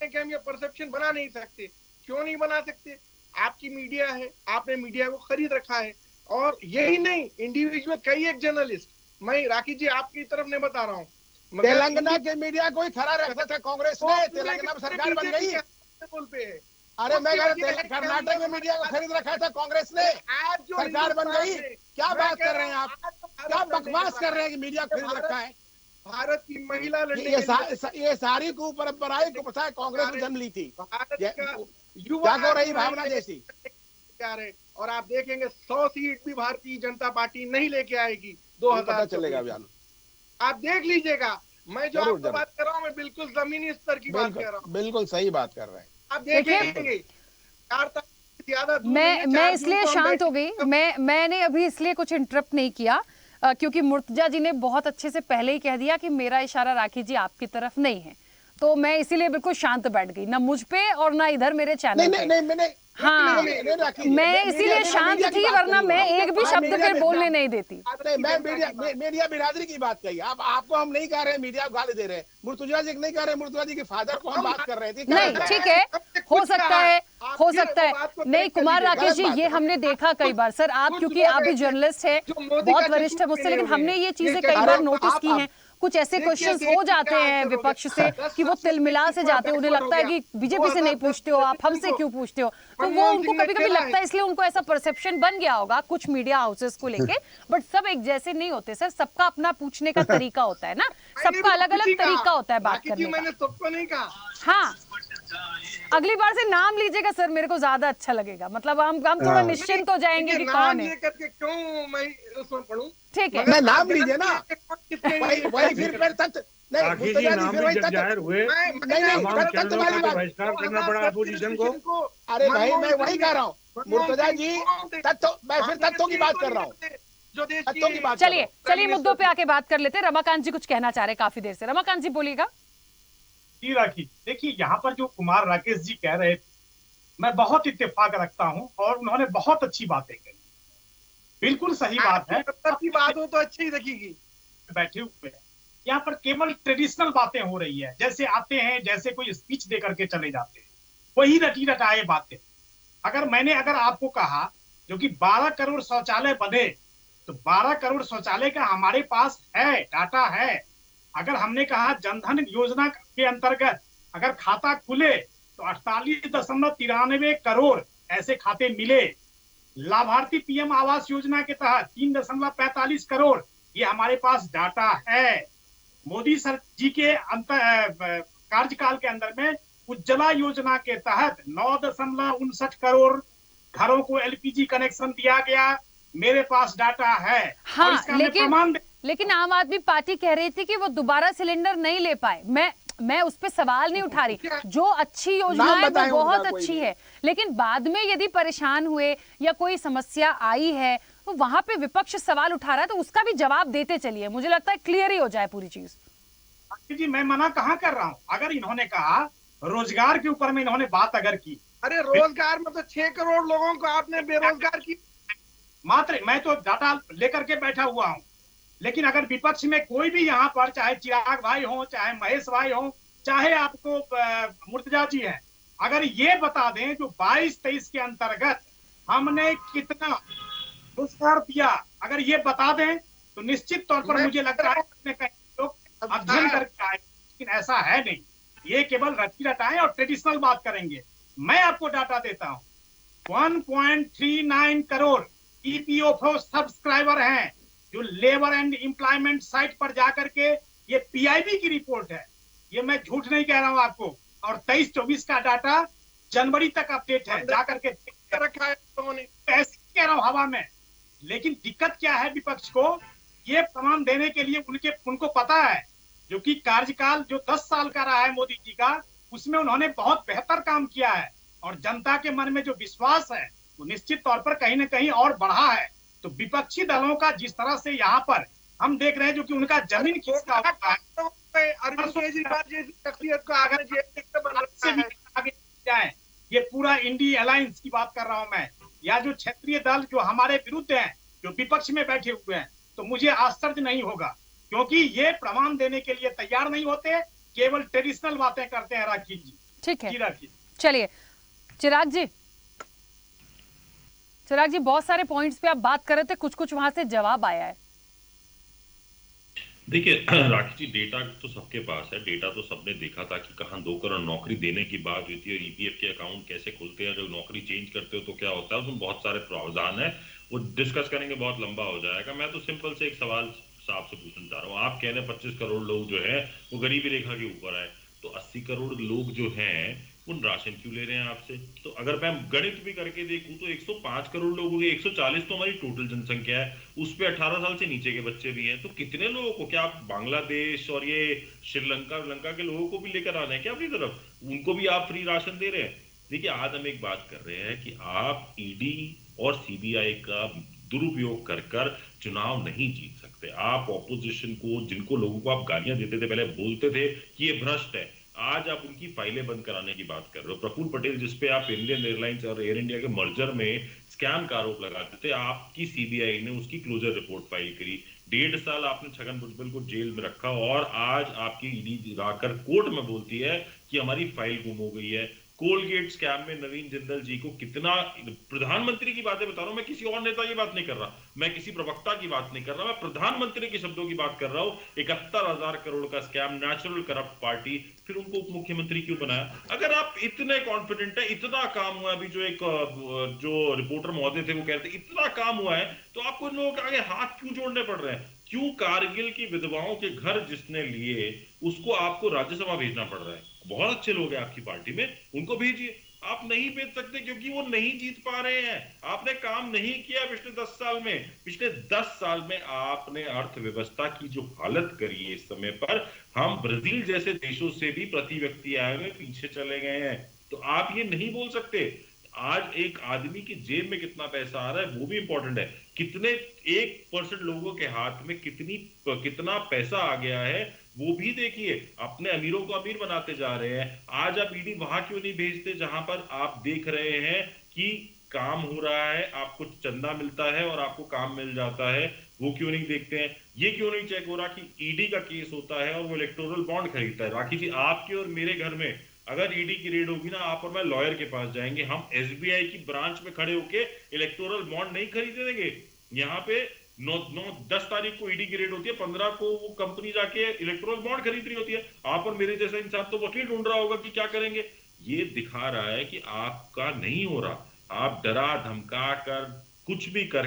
कि हम ये परसेप्शन बना नहीं सकते। क्यों नहीं बना सकते? आपकी मीडिया है, आपने मीडिया को खरीद रखा है। और यही नहीं, इंडिविजुअल कई एक जर्नलिस्ट, मैं राखी जी आपकी तरफ नहीं बता रहा हूँ, तेलंगाना के मीडिया को ही खड़ा रखा था कांग्रेस ने। तेलंगाना में सरकार बन गई पे है। अरे मैं कर्नाटक में मीडिया को खरीद रखा था कांग्रेस ने, आज जो सरकार बन गई। क्या बात कर रहे हैं आप? क्या बकवास कर रहे हैं कि मीडिया खरीद रखा है? भारत की महिला ये सारी को परंपराएं को पता है कांग्रेस ने जन्म ली थी। युवा को रही भावना जैसी और आप देखेंगे 100 सीट भी भारतीय जनता पार्टी नहीं लेके आएगी 2000 चलेगा अभियान। आप देख लीजिएगा। मैं जो आपको बात कर रहा हूँ मैं बिल्कुल जमीनी स्तर की बात कर रहा हूँ। बिल्कुल सही बात कर रहे हैं। आप देखेंगे मैं इसलिए शांत हो गई, मैंने अभी इसलिए कुछ इंटरप्ट नहीं किया क्योंकि मुर्तजा जी ने बहुत अच्छे से पहले ही कह दिया कि मेरा इशारा राखी जी आपकी तरफ नहीं है, तो मैं इसीलिए बिल्कुल शांत बैठ गई, ना मुझ पे और ना इधर मेरे चैनल पे। हाँ, मैं इसीलिए शांत थी, वरना मैं एक भी शब्द पे बोलने नहीं देती। मैं मीडिया बिरादरी की बात कही। अब आपको हम नहीं कह रहे, मीडिया को गाली दे रहे हैं। मुर्तजा जी नहीं कह रहे, मुर्तजा जी के फादर को हम बात कर रहे थे। नहीं ठीक है, हो सकता है, हो सकता है। नहीं कुमार राकेश जी, ये हमने देखा कई बार सर, आप क्योंकि आप भी जर्नलिस्ट है, बहुत वरिष्ठ है मुझसे, लेकिन हमने ये चीजें कई बार नोटिस की हैं। कुछ ऐसे क्वेश्चंस हो जाते हैं विपक्ष से कि वो तिलमिला से जाते हैं, उन्हें लगता है कि बीजेपी से नहीं पूछते हो आप, हमसे क्यों पूछते हो, तो वो उनको कभी कभी लगता है, इसलिए उनको ऐसा परसेप्शन बन गया होगा कुछ मीडिया हाउसेस को लेके। बट सब एक जैसे नहीं होते सर, सबका अपना पूछने का तरीका होता है ना, सबका अलग अलग तरीका होता है बात करने का। मैंने सबको नहीं कहा। हाँ, अगली बार से नाम लीजिएगा सर, मेरे को ज्यादा अच्छा लगेगा, मतलब हम थोड़ा निश्चिंत हो जाएंगे कि कौन है। क्यों मैं उसमें पढ़ूं? ठीक है, मैं नाम लीजिए ना, वही फिर तथ्य राखी जी नाम जब जाहिर हुए तमाम चैनलों का बहिष्कार करना पड़ा अपोजिशन को। अरे भाई मैं वही कह रहा हूँ मुर्तजा जी, मैं फिर तथ्यों की बात कर रहा हूँ, तथ्यों की बात। चलिए मुद्दों पे आके बात कर लेते हैं। रमाकांत जी कुछ कहना चाह रहे हैं काफी देर से, रमाकांत जी बोलिएगा। जी राखी, देखिए यहाँ पर जो कुमार राकेश जी कह रहे थे, मैं बहुत इत्तेफाक रखता हूँ और उन्होंने बहुत अच्छी बातें कही, बिल्कुल सही बात है। की बात हो तो अच्छी रखेगी। बैठे हुए हैं यहाँ पर केवल ट्रेडिशनल बातें हो रही है, जैसे आते हैं जैसे कोई स्पीच दे करके चले जाते हैं, वही रटी रटाए बातें। अगर आपको कहा जो कि 12 करोड़ शौचालय बने, तो 12 करोड़ शौचालय का हमारे पास है, डाटा है। अगर हमने कहा जनधन योजना के अंतर्गत अगर खाता खुले तो 48.93 करोड़ ऐसे खाते मिले। लाभार्थी पीएम आवास योजना के तहत 3.45 करोड़, ये हमारे पास डाटा है। मोदी सर जी के कार्यकाल के अंदर में उज्ज्वला योजना के तहत 9.59 करोड़ घरों को एलपीजी कनेक्शन दिया गया, मेरे पास डाटा है। हाँ, लेकिन आम आदमी पार्टी कह रही थी कि वो दोबारा सिलेंडर नहीं ले पाए। मैं उस पे सवाल नहीं उठा रही, जो अच्छी योजना है वो बहुत अच्छी है, लेकिन बाद में यदि परेशान हुए या कोई समस्या आई है तो वहां पे विपक्ष सवाल उठा रहा है, तो उसका भी जवाब देते चलिए, मुझे लगता है क्लियर ही हो जाए पूरी चीज। जी मैं मना कहाँ कर रहा हूँ। अगर इन्होंने कहा रोजगार के ऊपर में इन्होंने बात अगर की, अरे रोजगार में तो 6 करोड़ लोगों को आपने बेरोजगार की मात्र, मैं तो डाटा लेकर के बैठा हुआ हूँ। लेकिन अगर विपक्ष में कोई भी यहाँ पर, चाहे चिराग भाई हो, चाहे महेश भाई हो, चाहे आपको मुर्तजा जी हैं, अगर ये बता दें जो 22-23 के अंतर्गत हमने कितना रोजगार दिया, अगर ये बता दें तो निश्चित तौर पर मुझे लगता है कहीं लोग अध्ययन करके आए, लेकिन ऐसा है नहीं। ये केवल रटी रटाएं और ट्रेडिशनल बात करेंगे। मैं आपको डाटा देता हूँ, 1.39 करोड़ ईपीएफओ सब्सक्राइबर हैं जो लेबर एंड एम्प्लॉयमेंट साइट पर जाकर के, ये पीआईबी की रिपोर्ट है, ये मैं झूठ नहीं कह रहा हूं आपको, और 23-24 का डाटा जनवरी तक अपडेट है, जाकर के रखा है लोगों ने। ऐसे कह रहा हूं हवा में। लेकिन दिक्कत क्या है विपक्ष को, ये प्रमाण देने के लिए उनको पता है जो कि कार्यकाल जो 10 साल का रहा है मोदी जी का, उसमें उन्होंने बहुत बेहतर काम किया है और जनता के मन में जो विश्वास है वो निश्चित तौर पर कहीं ना कहीं और बढ़ा है। तो विपक्षी दलों का जिस तरह से यहाँ पर हम देख रहे हैं जो कि उनका जमीन खींचता होता है, अरविंद केजरीवाल जैसी शख्सियत को आगे जाए, ये पूरा इंडी अलायंस की बात कर रहा हूं मैं, या जो क्षेत्रीय दल जो हमारे विरुद्ध हैं, जो विपक्ष में बैठे हुए हैं, तो मुझे आश्चर्य नहीं होगा, क्योंकि ये प्रमाण देने के लिए तैयार नहीं होते, केवल ट्रेडिशनल बातें करते हैं। राखी जी ठीक है, चलिए चिराग जी बहुत सारे पॉइंट्स पे आप बात कर रहे थे, कुछ वहां से जवाब आया है। देखिए राखी जी, डेटा तो सबके पास है, डेटा तो सबने देखा था कि कहां 2 करोड़ नौकरी देने की बात हुई थी और ईपीएफ के अकाउंट कैसे खुलते हैं, जब नौकरी चेंज करते हो तो क्या होता है, उसमें बहुत सारे प्रावधान है, वो डिस्कस करेंगे, बहुत लंबा हो जाएगा। मैं तो सिंपल से एक सवाल आपसे पूछना चाह रहा हूँ। आप कह रहे हैं 25 करोड़ लोग जो है वो गरीबी रेखा के ऊपर आए, तो 80 करोड़ लोग जो हैं उन राशन क्यों ले रहे हैं आपसे? तो अगर मैं गणित भी करके देखूं तो 105 करोड़ लोग हो गए, 140 तो हमारी टोटल जनसंख्या है, उस पे 18 साल से नीचे के बच्चे भी हैं, तो कितने लोगों को, क्या आप बांग्लादेश और ये श्रीलंका के लोगों को भी लेकर आना है क्या अपनी तरफ? उनको भी आप फ्री राशन दे रहे हैं? देखिए आज हम एक बात कर रहे हैं कि आप ईडी और सीबीआई का दुरुपयोग कर चुनाव नहीं जीत सकते। आप ऑपोजिशन को, जिनको लोगों को आप गालियां देते थे, पहले बोलते थे कि ये भ्रष्ट है, आज आप उनकी फाइलें बंद कराने की बात कर रहे हो। प्रफुल्ल पटेल जिसपे आप इंडियन एयरलाइंस और एयर इंडिया के मर्जर में स्कैम का आरोप लगाते थे, आपकी सीबीआई ने उसकी क्लोजर रिपोर्ट फाइल करी। 1.5 साल आपने छगन भुजबल को जेल में रखा और आज आपकी ईडी आकर कोर्ट में बोलती है कि हमारी फाइल गुम हो गई है। कोलगेट स्कैम में नवीन जिंदल जी को कितना, प्रधानमंत्री की बातें बता रहा हूं मैं, किसी और नेता की बात नहीं कर रहा, मैं किसी प्रवक्ता की बात नहीं कर रहा, मैं प्रधानमंत्री के शब्दों की बात कर रहा हूं। 71,000 करोड़ का स्कैम, नेचुरल करप्ट पार्टी, फिर उनको उप मुख्यमंत्री क्यों बनाया? अगर आप इतने कॉन्फिडेंट है, इतना काम हुआ, अभी जो रिपोर्टर महोदय थे वो कह रहे थे इतना काम हुआ है, तो आपको इन लोगों के आगे हाथ क्यों जोड़ने पड़ रहे हैं? क्यों कारगिल की विधवाओं के घर जिसने लिए उसको आपको राज्यसभा भेजना पड़ रहा है? बहुत अच्छे लोग हैं आपकी पार्टी में, उनको भेजिए। आप नहीं भेज सकते क्योंकि वो नहीं जीत पा रहे हैं। आपने काम नहीं किया पिछले 10 साल में। पिछले 10 साल में आपने अर्थव्यवस्था की जो हालत करी है इस समय पर, हम ब्राजील जैसे देशों से भी प्रति व्यक्ति आय में पीछे चले गए हैं। तो आप ये नहीं बोल सकते। आज एक आदमी की जेब में कितना पैसा आ रहा है वो भी इंपॉर्टेंट है। कितने 1% लोगों के हाथ में कितना पैसा आ गया है वो भी देखिए। अपने अमीरों को अमीर बनाते जा रहे हैं। आज आप ईडी वहां क्यों नहीं भेजते जहां पर आप देख रहे हैं कि काम हो रहा है, आपको चंदा मिलता है और आपको काम मिल जाता है? वो क्यों नहीं देखते हैं? ये क्यों नहीं चेक हो रहा कि ईडी का केस होता है और वो इलेक्टोरल बॉन्ड खरीदता है? राखी जी, आपके और मेरे घर में अगर ईडी की रेड होगी ना, आप और मैं लॉयर के पास जाएंगे, हम एसबीआई की ब्रांच में खड़े होके इलेक्टोरल बॉन्ड नहीं खरीदने देंगे। यहाँ पे 10 तारीख को ईडी की रेड होती है, 15 को वो कंपनी जाके इलेक्टोरल बॉन्ड खरीद रही होती है। आप और मेरे जैसा इंसान तो वकील ढूंढ रहा होगा कि क्या करेंगे। ये दिखा रहा है कि आपका नहीं हो रहा, आप डरा धमका कर कुछ भी कर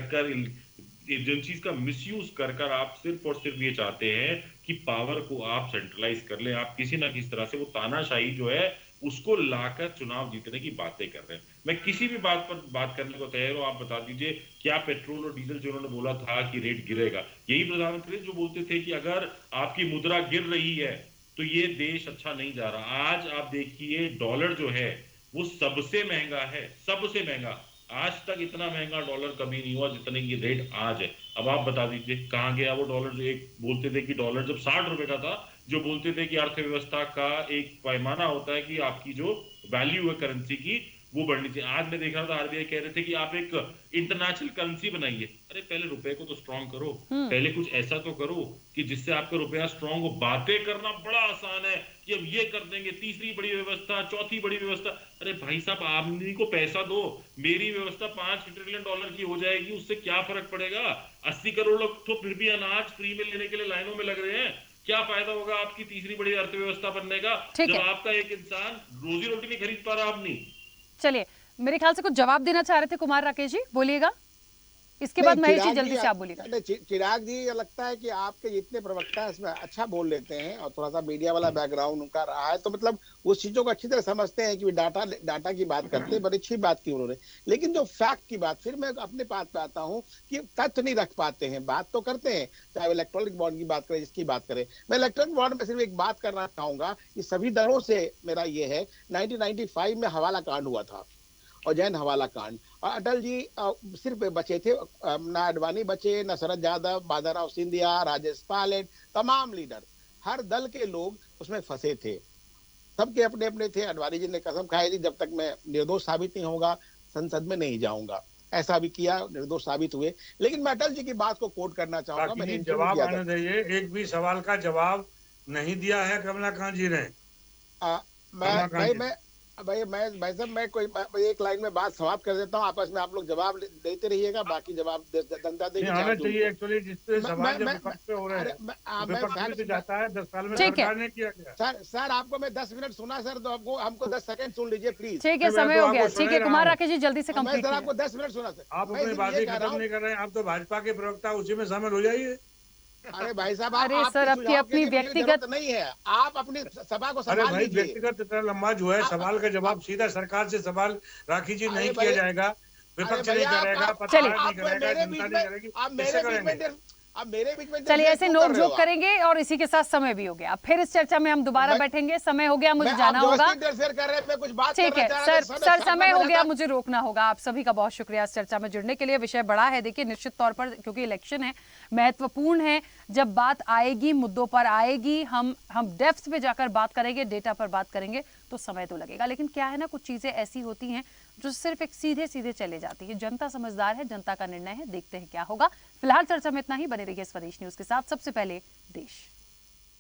एजेंसीज का मिसयूज कर आप सिर्फ और सिर्फ ये चाहते हैं कि पावर को आप सेंट्रलाइज कर ले। आप किसी ना किसी तरह से वो तानाशाही जो है उसको लाकर चुनाव जीतने की बातें कर रहे हैं। मैं किसी भी बात पर बात करने को तैयार हूं। आप बता दीजिए, क्या पेट्रोल और डीजल जो उन्होंने बोला था कि रेट गिरेगा, यही प्रधानमंत्री जो बोलते थे कि अगर आपकी मुद्रा गिर रही है तो ये देश अच्छा नहीं जा रहा। आज आप देखिए, डॉलर जो है वो सबसे महंगा है, सबसे महंगा। आज तक इतना महंगा डॉलर कभी नहीं हुआ जितने की रेट आज है। अब आप बता दीजिए कहां गया वो डॉलर। जो एक बोलते थे कि डॉलर जब 60 रुपए का था, जो बोलते थे कि अर्थव्यवस्था का एक पैमाना होता है कि आपकी जो वैल्यू है करेंसी की वो बढ़नी चाहिए। आज मैं देख रहा था आरबीआई कह रहे थे कि आप एक इंटरनेशनल करेंसी बनाइए। अरे पहले रुपए को तो स्ट्रांग करो, पहले कुछ ऐसा तो करो कि जिससे आपका रुपया स्ट्रांग हो। बातें करना बड़ा आसान है कि अब ये कर देंगे, तीसरी बड़ी व्यवस्था, चौथी बड़ी व्यवस्था। अरे भाई साहब, आदमी को पैसा दो, मेरी व्यवस्था 5 ट्रिलियन डॉलर की हो जाएगी, उससे क्या फर्क पड़ेगा। 80 करोड़ लोग तो फिर भी अनाज फ्री में लेने के लिए लाइनों में लग रहे हैं। क्या फायदा होगा आपकी तीसरी बड़ी अर्थव्यवस्था बनने का जब आपका एक इंसान रोजी रोटी नहीं खरीद पा रहा अपनी। चलिए, मेरे ख्याल से कुछ जवाब देना चाह रहे थे कुमार राकेश जी, बोलिएगा। इसके बाद महेश जी जल्दी से आप बोलिएगा। चिराग जी, ये लगता है कि आपके जितने प्रवक्ता हैं इसमें अच्छा बोल लेते हैं और थोड़ा सा मीडिया वाला बैकग्राउंड उनका रहा है, तो मतलब उस चीजों को अच्छी तरह समझते हैं कि डाटा की बात करते हैं। बड़ी अच्छी बात की उन्होंने, लेकिन जो फैक्ट की बात, फिर मैं अपने बात पे आता हूँ कि तथ्य नहीं रख पाते हैं। बात तो करते हैं, चाहे इलेक्ट्रॉनिक बॉन्ड की बात करें, जिसकी बात करें। मैं इलेक्ट्रॉनिक बॉन्ड में सिर्फ एक बात करना चाहूंगा कि सभी दलों से मेरा ये है, 1995 में हवाला कांड हुआ था, उज्जैन हवाला कांड, और अटल जी सिर्फ बचे थे, ना अडवाणी बचे, ना शरद यादव, माधवराव सिंधिया, राजेश पायलट, तमाम लीडर, हर दल के लोग उसमें फंसे थे। सबके अपने अपने थे। अडवाणी जी ने कसम खाई थी, जब तक मैं निर्दोष साबित नहीं होगा संसद में नहीं जाऊंगा। ऐसा भी किया, निर्दोष साबित हुए। लेकिन मैं अटल जी की बात को कोट करना चाहूंगा। मैंने जवाब आने दीजिए, एक भी सवाल का जवाब नहीं दिया है कमलाकांत जी ने। भाई साहब, मैं कोई एक लाइन में बात समाप्त कर देता हूँ, आपस में आप लोग जवाब देते रहिएगा, बाकी जवाब जनता देगी। आना चाहिए एक्चुअली, जिससे सवाल जब विपक्ष पे हो रहे हैं, विपक्ष भी जाता है 10 साल में सरकार ने किया क्या। सर आपको मैं 10 मिनट सुना सर, तो हमको 10 सेकंड सुन लीजिए प्लीज। ठीक है, समय हो गया। ठीक है कुमार राकेश जी, जल्दी से कंप्लीट सर, आपको 10 मिनट सुना सर। आप अपनी बातें खत्म नहीं कर रहे हैं, आप तो भाजपा के प्रवक्ता, उसी में शामिल हो जाइए। अरे भाई साहब, अरे सर, आपकी अपनी व्यक्तिगत नहीं है, आप अपनी सभा को संभाल लीजिए। व्यक्तिगत इतना लंबा जो है सवाल का जवाब सीधा सरकार से सवाल राखी जी नहीं किया जाएगा, विपक्ष नहीं करेगा, पत्रकार नहीं करेगा, जनता नहीं करेगी, इससे करेंगे। अब मेरे बीच में चलिए, ऐसे नोक झोंक करेंगे और इसी के साथ समय भी हो गया। फिर इस चर्चा में हम दोबारा बैठेंगे। समय हो गया, मुझे जाना होगा। ठीक है सर, समय हो गया, मुझे रोकना होगा। आप सभी का बहुत शुक्रिया इस चर्चा में जुड़ने के लिए। विषय बड़ा है, देखिए निश्चित तौर पर, क्योंकि इलेक्शन है, महत्वपूर्ण है। जब बात आएगी, मुद्दों पर आएगी, हम डेप्थ पे जाकर बात करेंगे, डेटा पर बात करेंगे, तो समय तो लगेगा। लेकिन क्या है ना, कुछ चीजें ऐसी होती हैं जो सिर्फ एक सीधे सीधे चले जाती है। जनता समझदार है, जनता का निर्णय है, देखते हैं क्या होगा। फिलहाल चर्चा में इतना ही। बने रहिए स्वदेश न्यूज के साथ। सबसे पहले देश।